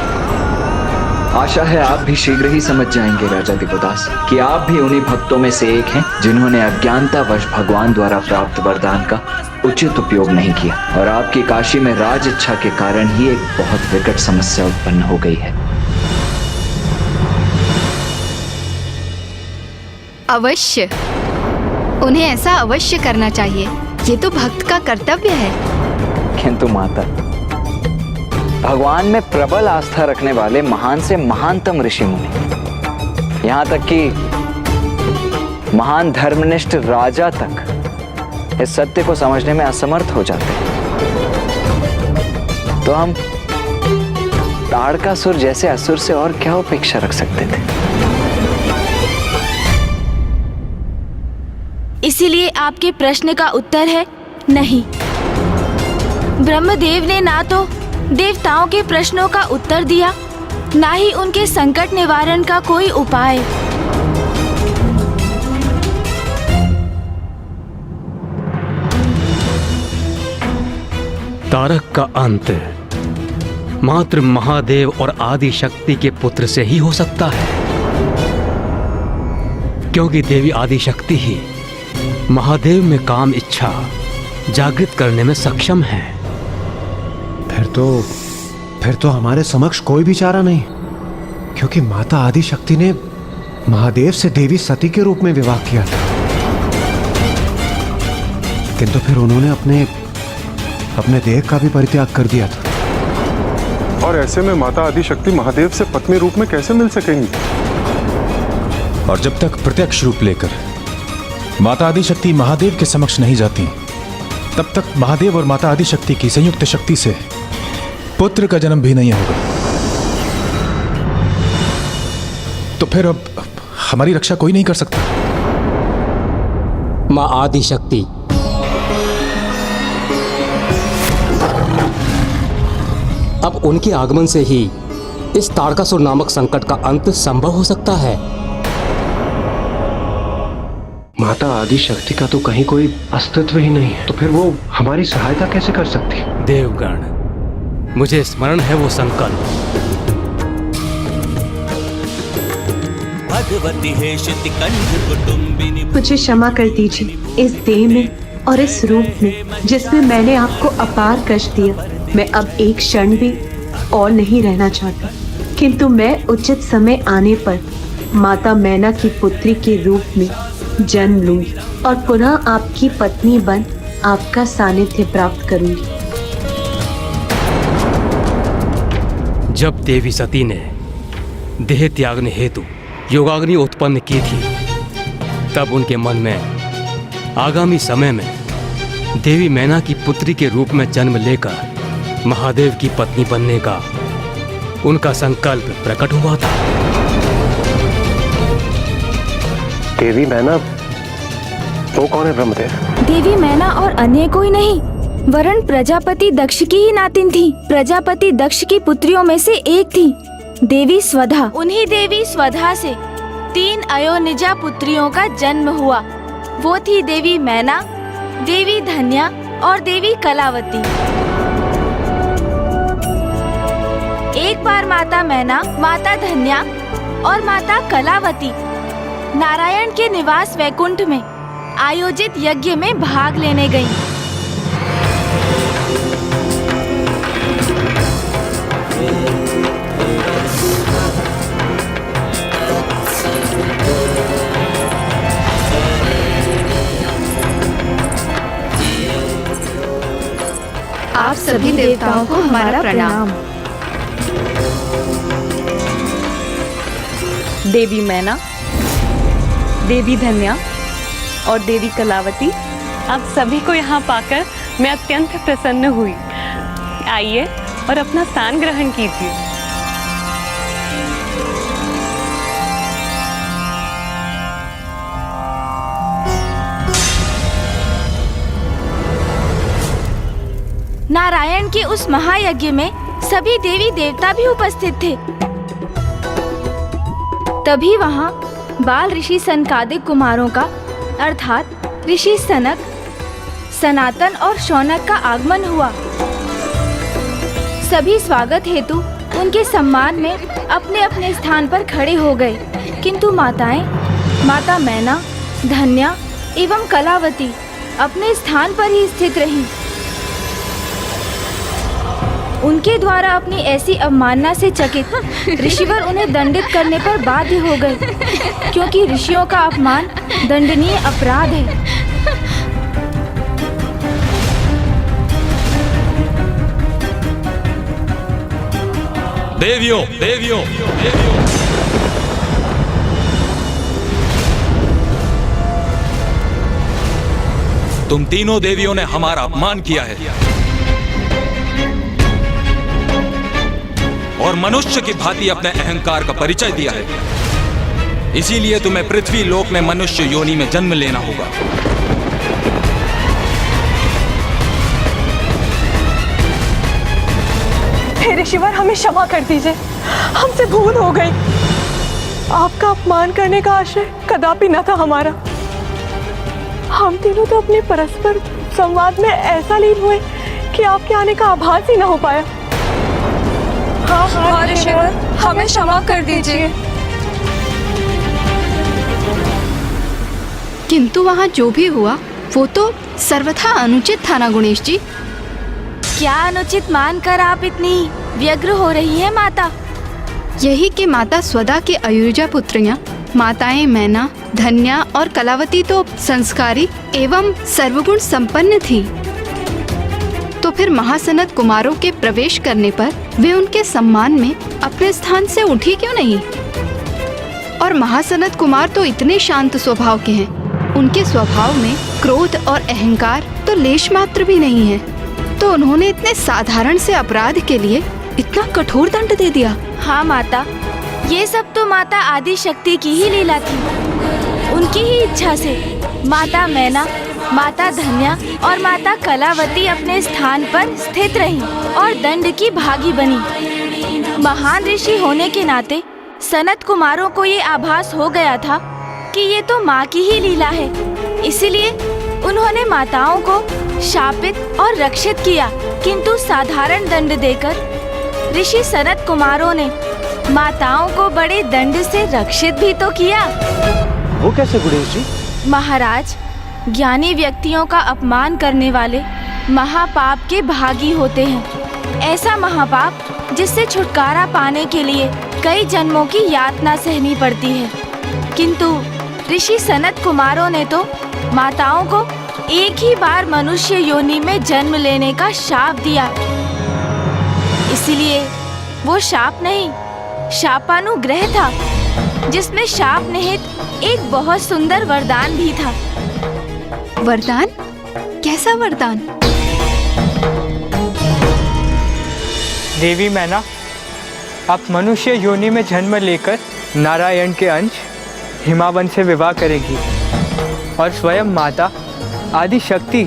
आशा है आप भी शीघ्र ही समझ जाएंगे राजा दिव्यदास कि आप भी उन्हीं भक्तों में से एक हैं जिन्होंने अज्ञानतावश भगवान द्वारा प्राप्त वरदान का उचित उपयोग नहीं किया और आपकी काशी में राज इच्छा के कारण ही एक बहुत विकट समस्या उत्पन्न हो गई है। अवश्य, उन्हें ऐसा अवश्य करना चाहिए, ये तो भक्त का कर्तव्य है। किंतु माता, भगवान में प्रबल आस्था रखने वाले महान से महानतम ऋषि मुनि, यहाँ तक कि महान धर्मनिष्ठ राजा तक इस सत्य को समझने में असमर्थ हो जाते हैं, तो हम ताड़कासुर जैसे असुर से और क्या अपेक्षा रख सकते थे? इसीलिए आपके प्रश्न का उत्तर है नहीं। ब्रह्मदेव ने ना तो देवताओं के प्रश्नों का उत्तर दिया, ना ही उनके संकट निवारण का कोई उपाय। तारक का अंत मात्र महादेव और आदि शक्ति के पुत्र से ही हो सकता है, क्योंकि देवी आदि शक्ति ही महादेव में काम इच्छा जागृत करने में सक्षम है। फिर तो हमारे समक्ष कोई भी चारा नहीं, क्योंकि माता आदि शक्ति ने महादेव से देवी सती के रूप में विवाह किया था, किंतु फिर उन्होंने अपने देह का भी परित्याग कर दिया था। और ऐसे में माता आदि शक्ति महादेव से पत्नी रूप में कैसे मिल सकेंगी? और जब तक प्रत्यक्ष रूप लेकर माता आदि शक्ति महादेव के समक्ष नहीं जाती, तब तक महादेव और माता आदि शक्ति की संयुक्त शक्ति से पुत्र का जन्म भी नहीं होगा। तो फिर अब हमारी रक्षा कोई नहीं कर सकता। मां आदि शक्ति अब उनके आगमन से ही इस तारकासुर नामक संकट का अंत संभव हो सकता है। माता आदि शक्ति का तो कहीं कोई अस्तित्व ही नहीं है, तो फिर वो हमारी सहायता कैसे कर सकती है? देवगण, मुझे स्मरण है वो संकल्प। मुझे क्षमा कर दीजिए इस देह में और इस रूप में जिसमें मैंने आपको अपार कष्ट दिया। मैं अब एक क्षण भी और नहीं रहना चाहता, किंतु मैं उचित समय आने पर माता मैना की पुत्री के रूप में जन्म लूंगी और पुनः आपकी पत्नी बन आपका सानिध्य प्राप्त करूंगी। जब देवी सती ने देह त्यागने हेतु योगाग्नि उत्पन्न की थी, तब उनके मन में आगामी समय में देवी मैना की पुत्री के रूप में जन्म लेकर महादेव की पत्नी बनने का उनका संकल्प प्रकट हुआ था। देवी मैना, वो कौन है ब्रह्मदेव? देवी मैना और अन्य कोई नहीं, वरन प्रजापति दक्ष की ही नातिन थी। प्रजापति दक्ष की पुत्रियों में से एक थी देवी स्वधा। उन्हीं देवी स्वधा से 3 अयोनिजा पुत्रियों का जन्म हुआ। वो थी देवी मैना, देवी धन्या और देवी कलावती। एक बार माता मैना, माता धन्या और माता कलावती नारायण के निवास वैकुंठ में आयोजित यज्ञ में भाग लेने गईं। सभी देवताओं को हमारा प्रणाम। देवी मैना, देवी धन्या और देवी कलावती, आप सभी को यहाँ पाकर मैं अत्यंत प्रसन्न हुई। आइए और अपना स्थान ग्रहण कीजिए। नारायण के उस महायज्ञ में सभी देवी देवता भी उपस्थित थे। तभी वहाँ बाल ऋषि सनकादिक कुमारों का अर्थात ऋषि सनक, सनातन और शौनक का आगमन हुआ। सभी स्वागत हेतु उनके सम्मान में अपने अपने स्थान पर खड़े हो गए, किंतु माताएं, माता मैना, धन्या एवं कलावती अपने स्थान पर ही स्थित रहीं। उनके द्वारा अपनी ऐसी अवमानना से चकित ऋषिवर उन्हें दंडित करने पर बाध्य हो गए, क्योंकि ऋषियों का अपमान दंडनीय अपराध है। देवियों, देवियों, देवियों, तुम तीनों देवियों ने हमारा अपमान किया है और मनुष्य की भांति अपने अहंकार का परिचय दिया है। इसीलिए तुम्हें पृथ्वी लोक में मनुष्य योनि में जन्म लेना होगा। हे ऋषिवर, हमें क्षमा कर दीजिए, हमसे भूल हो गई। आपका अपमान करने का आशय कदापि न था हमारा। हम तीनों तो अपने परस्पर संवाद में ऐसा लीन हुए कि आपके आने का आभास ही न हो पाया। हाँ ऋषिवर, हमें क्षमा कर दीजिए। किंतु वहाँ जो भी हुआ वो तो सर्वथा अनुचित था ना गुणेश जी। क्या अनुचित मानकर आप इतनी व्यग्र हो रही हैं माता? यही कि माता स्वदा की अयुजा पुत्रियां माताएं मैना, धन्या और कलावती तो संस्कारी एवं सर्वगुण संपन्न थी, तो फिर महासनत कुमारों के प्रवेश करने पर वे उनके सम्मान में अपने स्थान से उठी क्यों नहीं? और महासनत कुमार तो इतने शांत स्वभाव के हैं, उनके स्वभाव में क्रोध और अहंकार तो लेश मात्र भी नहीं है, तो उन्होंने इतने साधारण से अपराध के लिए इतना कठोर दंड दे दिया। हाँ माता, ये सब तो माता आदि शक्ति की ही लीला थी। उनकी ही इच्छा से माता मैना, माता धन्या और माता कलावती अपने स्थान पर स्थित रहीं और दंड की भागी बनी। महान ऋषि होने के नाते सनत कुमारों को ये आभास हो गया था कि ये तो माँ की ही लीला है, इसीलिए उन्होंने माताओं को शापित और रक्षित किया, किंतु साधारण दंड देकर ऋषि सनत कुमारों ने माताओं को बड़े दंड से रक्षित भी तो किया। वो कैसे गुणेश जी? महाराज, ज्ञानी व्यक्तियों का अपमान करने वाले महापाप के भागी होते हैं। ऐसा महापाप जिससे छुटकारा पाने के लिए कई जन्मों की यातना सहनी पड़ती है, किंतु ऋषि सनत कुमारों ने तो माताओं को एक ही बार मनुष्य योनि में जन्म लेने का शाप दिया। इसलिए वो शाप नहीं, शापानुग्रह था, जिसमें शाप निहित एक बहुत सुंदर वरदान भी था। वरदान? कैसा वरदान? देवी मैना, आप मनुष्य योनि में जन्म लेकर नारायण के अंश हिमावन से विवाह करेगी और स्वयं माता आदि शक्ति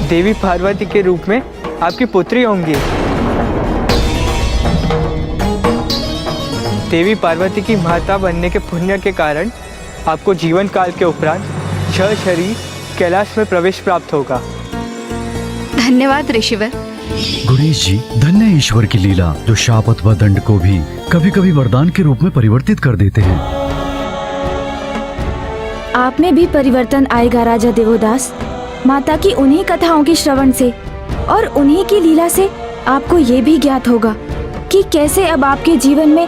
देवी पार्वती के रूप में आपकी पुत्री होंगी। देवी पार्वती की माता बनने के पुण्य के कारण आपको जीवन काल के उपरांत 6 शरीर कैलाश में प्रवेश प्राप्त होगा। धन्यवाद ऋषिवर। गुणेश जी, धन्य ईश्वर की लीला जो शाप अथवा दंड को भी कभी कभी वरदान के रूप में परिवर्तित कर देते हैं। आप में भी परिवर्तन आएगा राजा देवोदास। माता की उन्हीं कथाओं के श्रवण से और उन्हीं की लीला से आपको ये भी ज्ञात होगा कि कैसे अब आपके जीवन में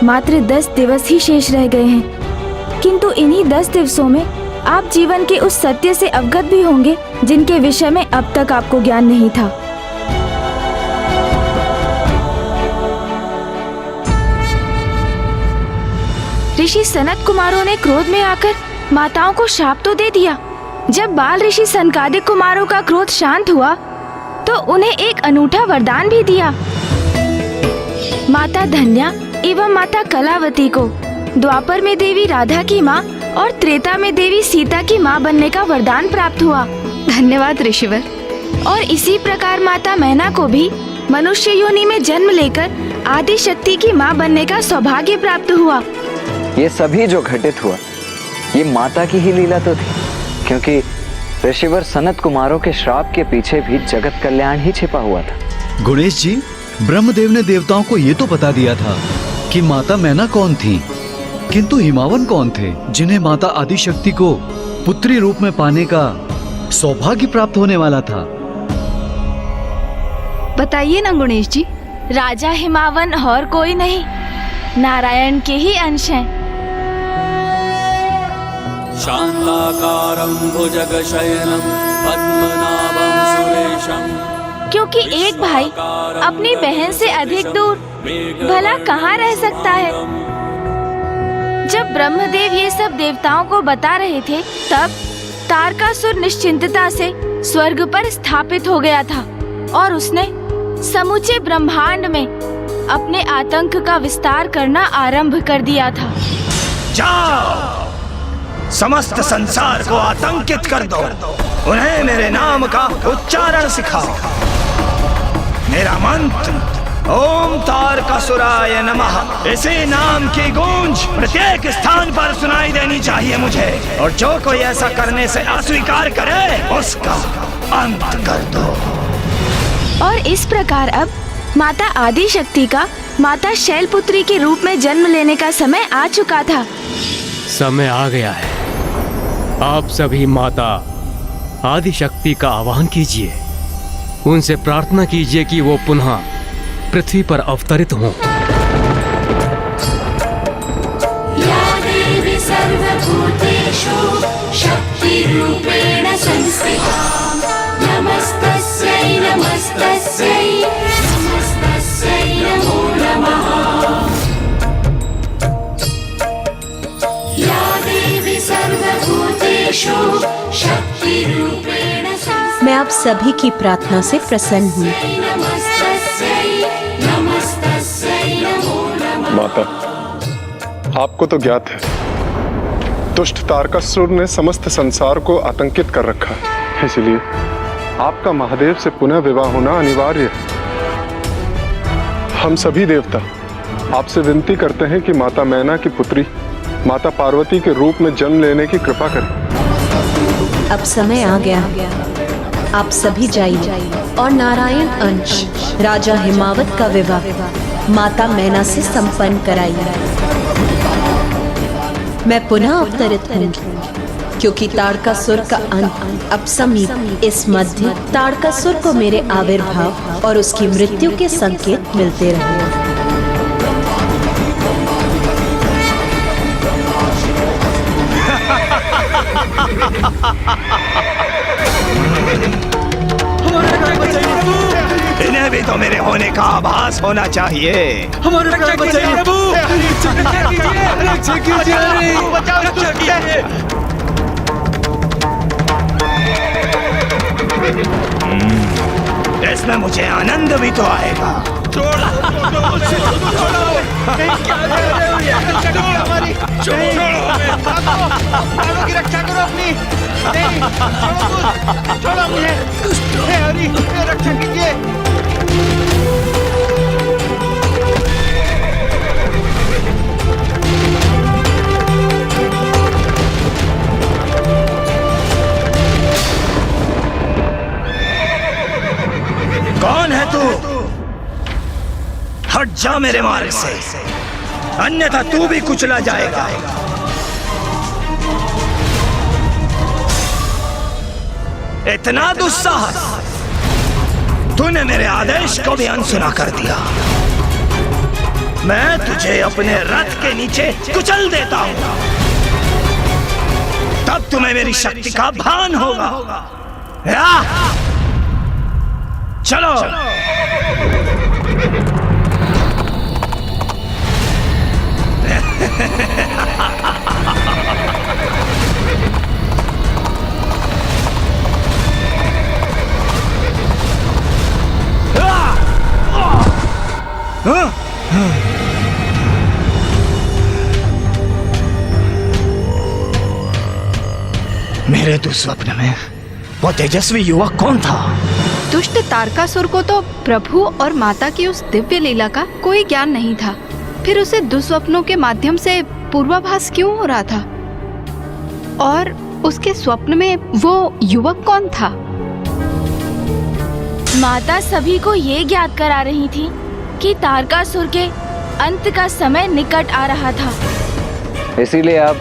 मात्र 10 दिवस ही शेष रह गए हैं, किंतु इन्हीं 10 दिवसों में आप जीवन के उस सत्य से अवगत भी होंगे जिनके विषय में अब तक आपको ज्ञान नहीं था। ऋषि सनत कुमारों ने क्रोध में आकर माताओं को शाप तो दे दिया। जब बाल ऋषि सनकादिक कुमारों का क्रोध शांत हुआ तो उन्हें एक अनूठा वरदान भी दिया। माता धन्या एवं माता कलावती को द्वापर में देवी राधा की माँ और त्रेता में देवी सीता की माँ बनने का वरदान प्राप्त हुआ। धन्यवाद ऋषिवर। और इसी प्रकार माता मैना को भी मनुष्य योनि में जन्म लेकर आदि शक्ति की माँ बनने का सौभाग्य प्राप्त हुआ। ये सभी जो घटित हुआ ये माता की ही लीला तो थी, क्योंकि ऋषिवर सनत कुमारों के श्राप के पीछे भी जगत कल्याण ही छिपा हुआ था। गणेश जी, ब्रह्मदेव ने देवताओं को ये तो बता दिया था कि माता मैना कौन थी, किंतु हिमावन कौन थे जिन्हें माता आदिशक्ति को पुत्री रूप में पाने का सौभाग्य प्राप्त होने वाला था। बताइए ना गणेश जी। राजा हिमावन और कोई नहीं, नारायण के ही अंश हैं। शांताकारं भुजगशयनं पद्मनाभं सुरेशं। क्योंकि एक भाई अपनी बहन से अधिक दूर भला कहाँ रह सकता है। जब ब्रह्मदेव ये सब देवताओं को बता रहे थे तब तारकासुर निश्चिंतता से स्वर्ग पर स्थापित हो गया था और उसने समूचे ब्रह्मांड में अपने आतंक का विस्तार करना आरंभ कर दिया था। जाओ, समस्त संसार को आतंकित कर दो, उन्हें मेरे नाम का उच्चारण सिखाओ। मेरा मंत्र ओम तारकासुराय नमः, इसी नाम की गूंज प्रत्येक स्थान पर सुनाई देनी चाहिए मुझे, और जो कोई ऐसा करने से अस्वीकार करे उसका अंत कर दो। और इस प्रकार अब माता आदि शक्ति का माता शैलपुत्री के रूप में जन्म लेने का समय आ चुका था। समय आ गया है। आप सभी माता आदि शक्ति का आह्वान कीजिए, उनसे प्रार्थना कीजिए कि वो पुनः पृथ्वी पर अवतरित हों। या देवी सर्वभूतेषु शक्तिरूपेण संस्थिता, नमस्तस्यै नमस्तस्यै नमस्तस्यै नमो नमः। या देवी सर्वभूतेषु शक्तिरूपेण संस्थिता। मैं आप सभी की प्रार्थना से प्रसन्न हूँ। माता, आपको तो ज्ञात है दुष्ट तारकासुर ने समस्त संसार को आतंकित कर रखा है, इसलिए आपका महादेव से पुनः विवाह होना अनिवार्य है। हम सभी देवता आपसे विनती करते हैं कि माता मैना की पुत्री माता पार्वती के रूप में जन्म लेने की कृपा करें। अब समय आ गया, आप सभी जाइए और नारायण अंश राजा हिमावत का विवाह माता मैना से संपन्न कराइए। मैं पुनः अवतरित हूँ क्योंकि तारकासुर का अंत अब समीप। इस मध्य तारकासुर को मेरे आविर्भाव और उसकी मृत्यु के संकेत मिलते रहे। इन्हें भी तो मेरे होने का आभास होना चाहिए। हमारे रक्षा कीजिए प्रभु, रक्षा कीजिए। इसमें मुझे आनंद भी तो आएगा। रक्षा करो अपनी। छोड़ो मुझे, हे हरि, रक्षा कीजिए। कौन है तू? हट जा मेरे मार्ग से, अन्यथा तू भी कुचला जाएगा। इतना दुस्साहस, तूने मेरे आदेश को भी अनसुना कर दिया। मैं तुझे अपने रथ के नीचे कुचल देता हूं, तब तुम्हें मेरी शक्ति का भान होगा। चलो, मेरे दुस्वप्न में वो तेजस्वी युवक कौन था? दुष्ट तारकासुर को तो प्रभु और माता की उस दिव्य लीला का कोई ज्ञान नहीं था, फिर उसे दुस्वप्नों के माध्यम से पूर्वाभास क्यों हो रहा था? और उसके स्वप्न में वो युवक कौन था? माता सभी को ये ज्ञात करा रही थी कि तारकासुर के अंत का समय निकट आ रहा था। इसीलिए अब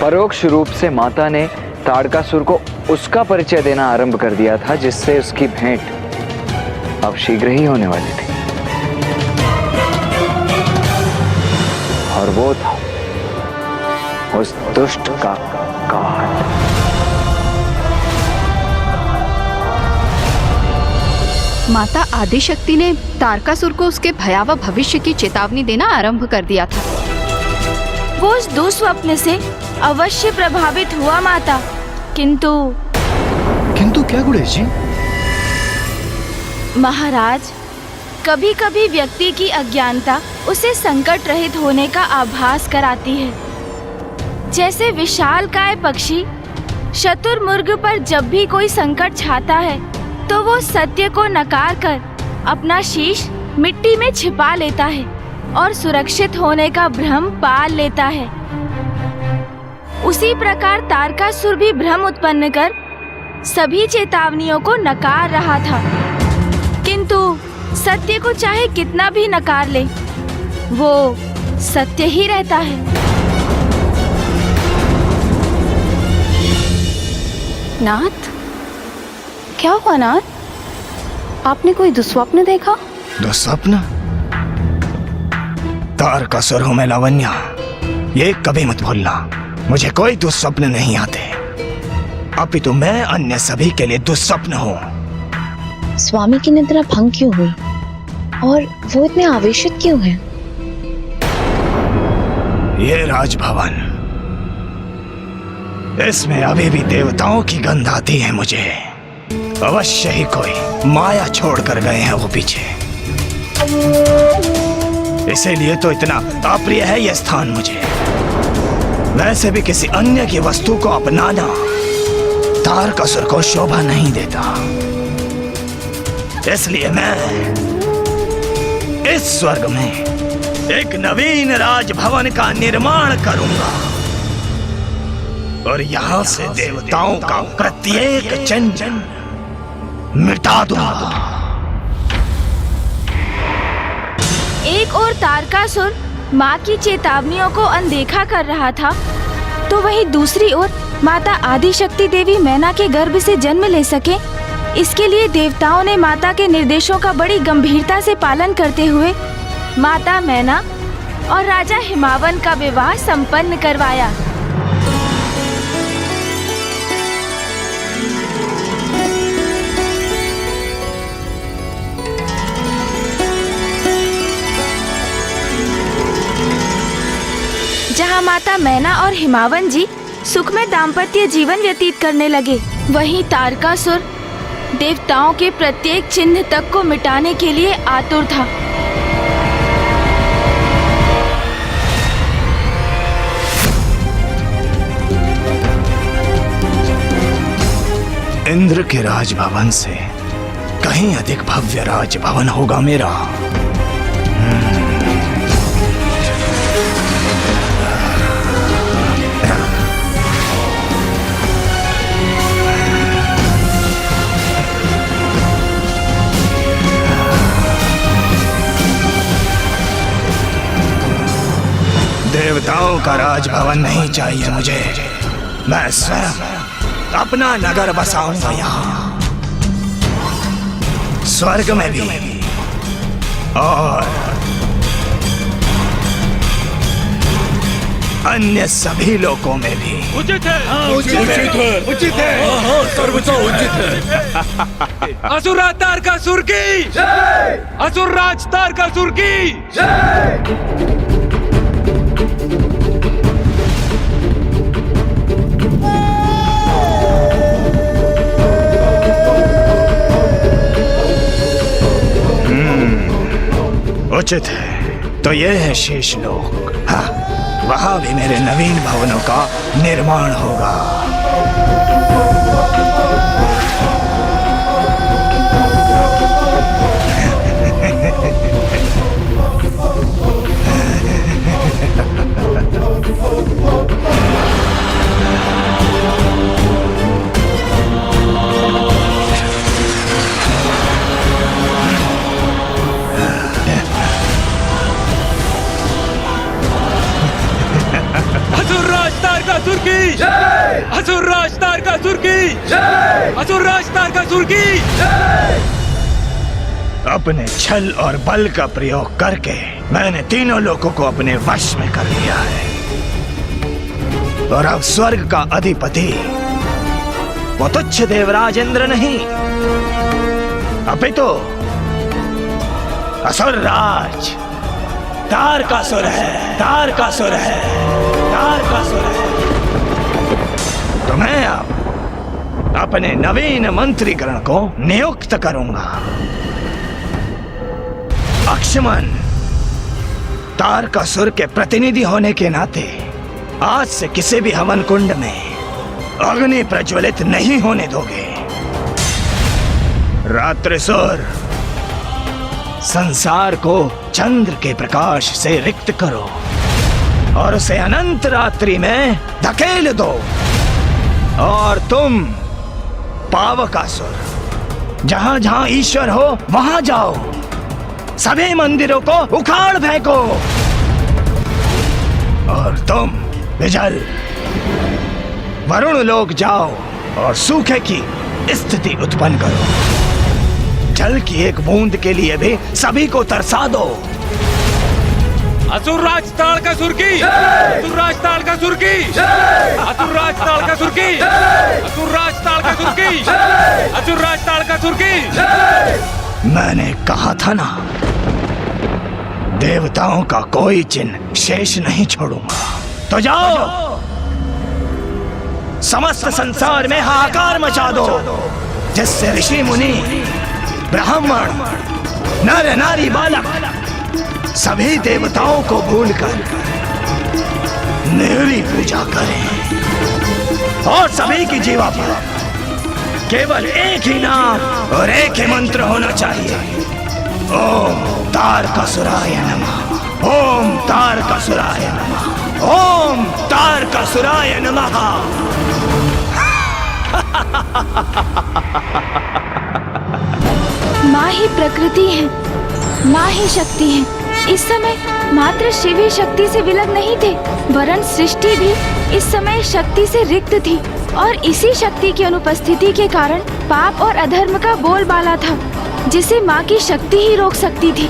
परोक्ष रूप से माता ने तारकासुर को उसका परिचय देना आरंभ कर दिया था जिससे उसकी भेंट अब शीघ्र ही होने वाली थी, और वो था उस दुष्ट का काल। माता आदिशक्ति ने तारकासुर को उसके भयावह भविष्य की चेतावनी देना आरंभ कर दिया था। वो उस दुस्वप्न से अवश्य प्रभावित हुआ माता, किंतु क्या गुणेश जी? महाराज, कभी कभी व्यक्ति की अज्ञानता उसे संकट रहित होने का आभास कराती है। जैसे विशालकाय पक्षी शतुरमुर्ग पर जब भी कोई संकट छाता है तो वो सत्य को नकार कर अपना शीश मिट्टी में छिपा लेता है और सुरक्षित होने का भ्रम पाल लेता है। उसी प्रकार तारकासुर भी भ्रम उत्पन्न कर सभी चेतावनियों को नकार रहा था, किंतु सत्य को चाहे कितना भी नकार ले, वो सत्य ही रहता है। नाथ, क्या हुआ नाथ? आपने कोई दुस्वप्न देखा? दुस्वप्न? तारकासुर हूं मैं लावण्या, ये कभी मत भूलना। मुझे कोई दुस्वप्न नहीं आते, अपितु मैं अन्य सभी के लिए दुस्वप्न हूँ। स्वामी की निद्रा भंग क्यों हुई और वो इतने आवेशित क्यों हैं? ये राजभवन, इसमें अभी भी देवताओं की गंध आती है मुझे। अवश्य ही कोई माया छोड़कर गए हैं वो पीछे, इसीलिए तो इतना अप्रिय है ये स्थान मुझे। वैसे भी किसी अन्य की वस्तु को अपनाना तारकासुर को शोभा नहीं देता, इसलिए मैं इस स्वर्ग में एक नवीन राजभवन का निर्माण करूंगा और यहाँ से देवताओं का प्रत्येक चिन्ह मिटा दूंगा। एक और तारकासुर माँ की चेतावनियों को अनदेखा कर रहा था, तो वहीं दूसरी ओर माता आदिशक्ति देवी मैना के गर्भ से जन्म ले सके, इसके लिए देवताओं ने माता के निर्देशों का बड़ी गंभीरता से पालन करते हुए माता मैना और राजा हिमावन का विवाह संपन्न करवाया। जहाँ माता मैना और हिमावन जी सुखमय दाम्पत्य जीवन व्यतीत करने लगे, वहीं तारकासुर देवताओं के प्रत्येक चिन्ह तक को मिटाने के लिए आतुर था। इंद्र के राजभवन से कहीं अधिक भव्य राजभवन होगा मेरा। देवताओं का राजभवन नहीं चाहिए मुझे, मैं स्वयं अपना नगर बसाऊंगा यहाँ, स्वर्ग में भी और अन्य सभी लोकों में भी। उचित है, उचित है, उचित है, सर्वथा उचित है। असुर तारकासुर की जय, असुर राज तारकासुर की जय। उचित है तो यह है शेष लोक। हाँ, वहां भी मेरे नवीन भवनों का निर्माण होगा। तारकासुर की जय! असुरराज तारकासुर की जय! असुरराज तारकासुर की जय! अपने छल और बल का प्रयोग करके मैंने तीनों लोगों को अपने वश में कर लिया है और अब स्वर्ग का अधिपति वो तुच्छ देवराज इंद्र नहीं, अपितु असुरराज तारकासुर है। तारकासुर है। तारकासुर है। तो मैं अब अपने नवीन मंत्रीगण को नियुक्त करूंगा। अक्षमन तारकासुर के प्रतिनिधि होने के नाते आज से किसी भी हवन कुंड में अग्नि प्रज्वलित नहीं होने दोगे। रात्रिसुर संसार को चंद्र के प्रकाश से रिक्त करो और उसे अनंत रात्रि में धकेल दो। और तुम पावकासुर जहां जहां ईश्वर हो वहां जाओ, सभी मंदिरों को उखाड़ फेंको। और तुम विजल वरुण लोक जाओ और सूखे की स्थिति उत्पन्न करो। जल की एक बूंद के लिए भी सभी को तरसा दो। असुरराज तारकासुर की असुरराज तारकासुर की असुरराज तारकासुर की असुरराज तारकासुर की असुरराज तारकासुर की। मैंने कहा था ना, देवताओं का कोई चिन्ह शेष नहीं छोड़ूंगा। तो जाओ, समस्त संसार में हाहाकार मचा दो, जिससे ऋषि मुनि ब्राह्मण नर नारी बालक सभी देवताओं को भूलकर मेरी पूजा करें और सभी की जीवा पर केवल एक ही नाम और एक ही मंत्र होना चाहिए। ओम तारकासुराय नमः। ओम तारकासुराय नमः। ओम तारकासुराय नमः। माँ ही प्रकृति है, माँ ही शक्ति है। इस समय मात्र शिव ही शक्ति से विलग नहीं थे, वरन सृष्टि भी इस समय शक्ति से रिक्त थी। और इसी शक्ति की अनुपस्थिति के कारण पाप और अधर्म का बोलबाला था, जिसे माँ की शक्ति ही रोक सकती थी।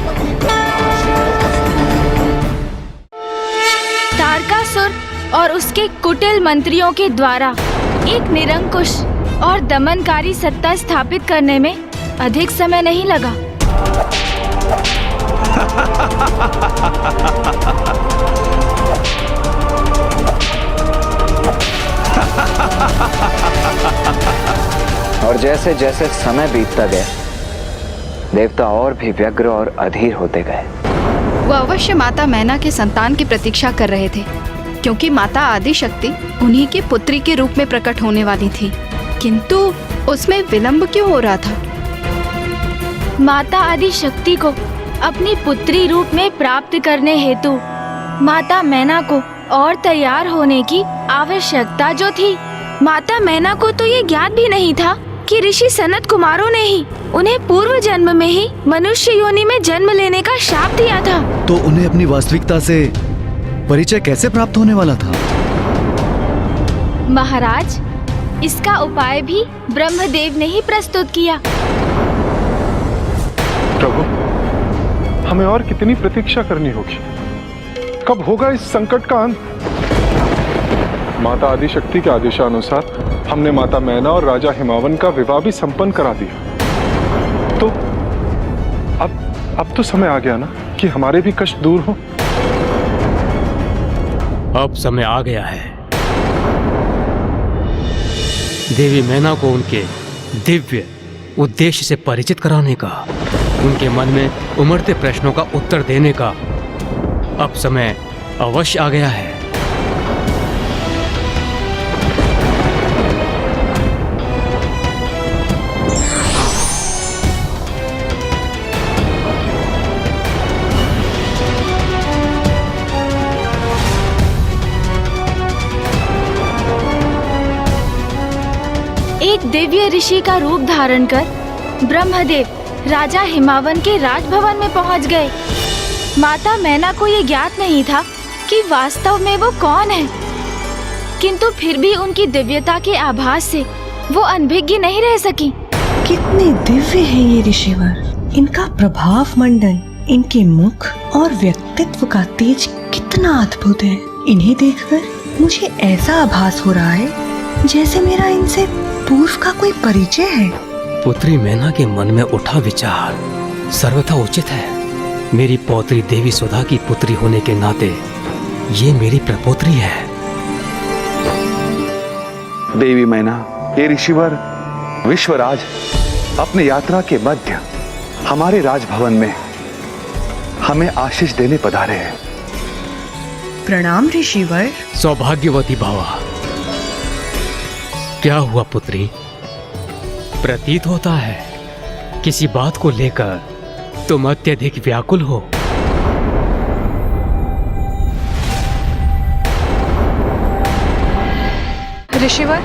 तारकासुर और उसके कुटिल मंत्रियों के द्वारा एक निरंकुश और दमनकारी सत्ता स्थापित करने में अधिक समय नहीं लगा। और जैसे जैसे समय बीतता गया, देवता और भी व्यग्र और अधीर होते गए। वो अवश्य माता मैना के संतान की प्रतीक्षा कर रहे थे, क्योंकि माता आदि शक्ति उन्हीं की पुत्री के रूप में प्रकट होने वाली थी। किंतु उसमें विलंब क्यों हो रहा था? माता आदि शक्ति को अपनी पुत्री रूप में प्राप्त करने हेतु माता मैना को और तैयार होने की आवश्यकता जो थी। माता मैना को तो ये ज्ञात भी नहीं था कि ऋषि सनत कुमारों ने ही उन्हें पूर्व जन्म में ही मनुष्य योनि में जन्म लेने का शाप दिया था। तो उन्हें अपनी वास्तविकता से परिचय कैसे प्राप्त होने वाला था? महाराज, इसका उपाय भी ब्रह्मदेव ने ही प्रस्तुत किया। प्रभु, हमें और कितनी प्रतीक्षा करनी होगी? कब होगा इस संकट का अंत? माता आदिशक्ति के आदेशानुसार हमने माता मैना और राजा हिमावन का विवाह भी संपन्न करा दिया। तो अब तो समय आ गया ना कि हमारे भी कष्ट दूर हो। अब समय आ गया है देवी मैना को उनके दिव्य उद्देश्य से परिचित कराने का। उनके मन में उमड़ते प्रश्नों का उत्तर देने का अब समय अवश्य आ गया है। एक दिव्य ऋषि का रूप धारण कर ब्रह्मदेव राजा हिमावन के राजभवन में पहुंच गए। माता मैना को ये ज्ञात नहीं था कि वास्तव में वो कौन है, किंतु फिर भी उनकी दिव्यता के आभास से वो अनभिज्ञ नहीं रह सकी। कितने दिव्य है ये ऋषिवर, इनका प्रभाव मंडल, इनके मुख और व्यक्तित्व का तेज कितना अद्भुत है। इन्हें देखकर मुझे ऐसा आभास हो रहा है जैसे मेरा इनसे पूर्व का कोई परिचय है। पुत्री मैना के मन में उठा विचार सर्वथा उचित है। मेरी पौत्री देवी सुधा की पुत्री होने के नाते ये मेरी प्रपोत्री है। देवी मैना, ये ऋषिवर विश्वराज अपने यात्रा के मध्य हमारे राजभवन में हमें आशीष देने पधारे हैं। प्रणाम ऋषिवर। सौभाग्यवती भावा। क्या हुआ पुत्री? प्रतीत होता है किसी बात को लेकर तुम अत्यधिक व्याकुल हो। ऋषिवर,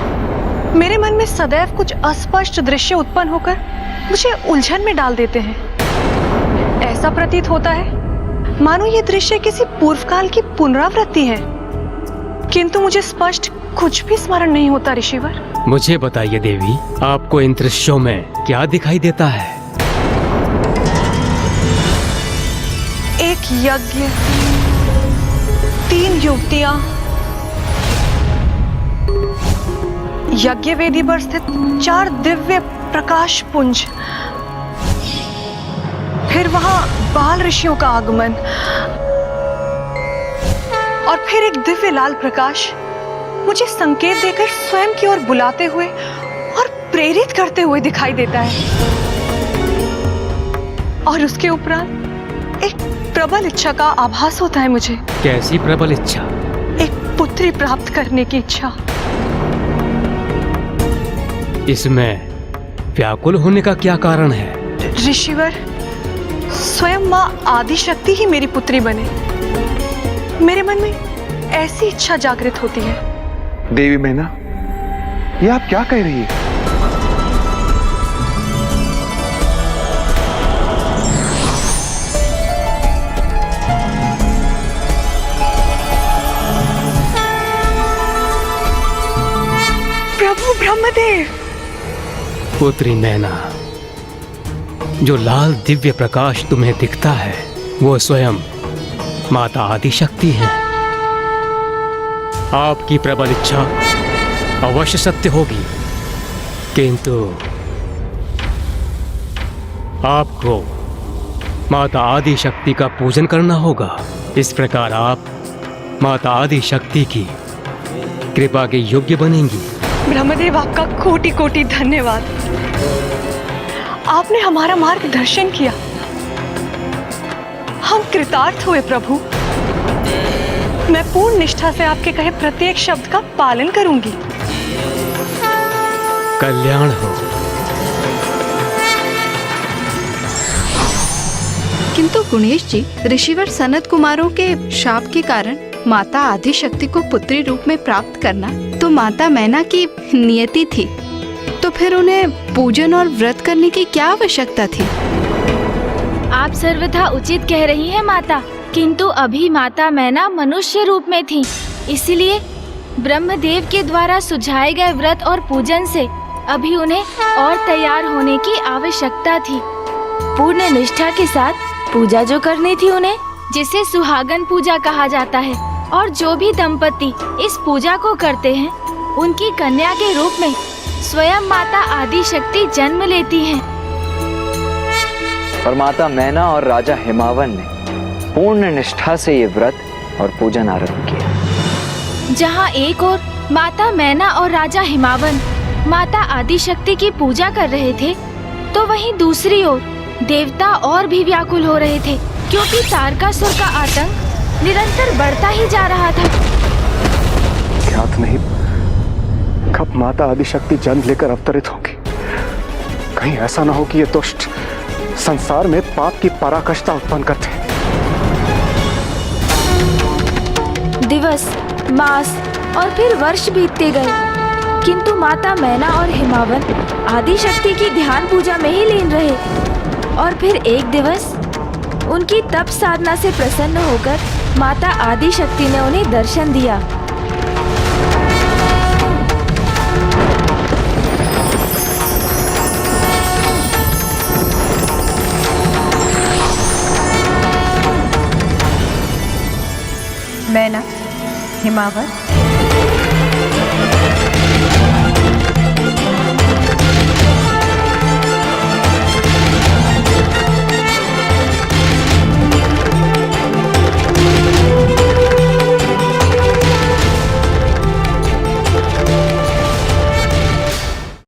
मेरे मन में सदैव कुछ अस्पष्ट दृश्य उत्पन्न होकर मुझे उलझन में डाल देते हैं। ऐसा प्रतीत होता है मानो ये दृश्य किसी पूर्वकाल की पुनरावृत्ति है, किंतु मुझे स्पष्ट कुछ भी स्मरण नहीं होता ऋषिवर। मुझे बताइए देवी, आपको इन दृश्यों में क्या दिखाई देता है? एक यज्ञ, 3 युवतियां, यज्ञ वेदी पर स्थित 4 दिव्य प्रकाश पुंज, फिर वहां बाल ऋषियों का आगमन और फिर एक दिव्य लाल प्रकाश मुझे संकेत देकर स्वयं की ओर बुलाते हुए और प्रेरित करते हुए दिखाई देता है। और उसके उपरांत एक प्रबल इच्छा का आभास होता है मुझे। कैसी प्रबल इच्छा? एक पुत्री प्राप्त करने की इच्छा। इसमें व्याकुल होने का क्या कारण है? ऋषिवर, स्वयं माँ आदिशक्ति ही मेरी पुत्री बने, मेरे मन में ऐसी इच्छा जागृत होती है। देवी मैना, ये आप क्या कह रही है? प्रभु ब्रह्मदेव। पुत्री मैना, जो लाल दिव्य प्रकाश तुम्हें दिखता है वो स्वयं माता आदिशक्ति है। आपकी प्रबल इच्छा अवश्य सत्य होगी, किंतु आपको माता आदिशक्ति का पूजन करना होगा। इस प्रकार आप माता आदिशक्ति की कृपा के योग्य बनेंगी। ब्रह्मदेव, आपका कोटि कोटि धन्यवाद। आपने हमारा मार्गदर्शन किया, हम कृतार्थ हुए प्रभु। मैं पूर्ण निष्ठा से आपके कहे प्रत्येक शब्द का पालन करूंगी। कल्याण हो। किंतु गुणेश जी, ऋषिवर सनत कुमारों के शाप के कारण माता आदिशक्ति को पुत्री रूप में प्राप्त करना तो माता मैना की नियति थी, तो फिर उन्हें पूजन और व्रत करने की क्या आवश्यकता थी? आप सर्वथा उचित कह रही हैं माता, किंतु अभी माता मैना मनुष्य रूप में थी, इसलिए ब्रह्मदेव के द्वारा सुझाए गए व्रत और पूजन से अभी उन्हें और तैयार होने की आवश्यकता थी। पूर्ण निष्ठा के साथ पूजा जो करनी थी उन्हें, जिसे सुहागन पूजा कहा जाता है, और जो भी दंपति इस पूजा को करते हैं उनकी कन्या के रूप में स्वयं माता आदिशक्ति जन्म लेती हैं। और माता मैना और राजा हिमावन ने पूर्ण निष्ठा से ये व्रत और पूजन आरंभ किया। जहाँ एक ओर माता मैना और राजा हिमावन माता आदिशक्ति की पूजा कर रहे थे, तो वहीं दूसरी ओर देवता और भी व्याकुल हो रहे थे, क्योंकि तारकासुर का आतंक निरंतर बढ़ता ही जा रहा था। ज्ञात नहीं कब माता आदिशक्ति जन्म लेकर अवतरित होगी। कहीं ऐसा ना हो कि ये दुष्ट संसार में पाप की पराकाष्ठा उत्पन्न करते हैं। दिवस, मास और फिर वर्ष बीतते गए, किंतु माता मैना और हिमावन आदिशक्ति की ध्यान पूजा में ही लीन रहे। और फिर एक दिवस उनकी तप साधना से प्रसन्न होकर माता आदिशक्ति ने उन्हें दर्शन दिया। मैना, हिमावन,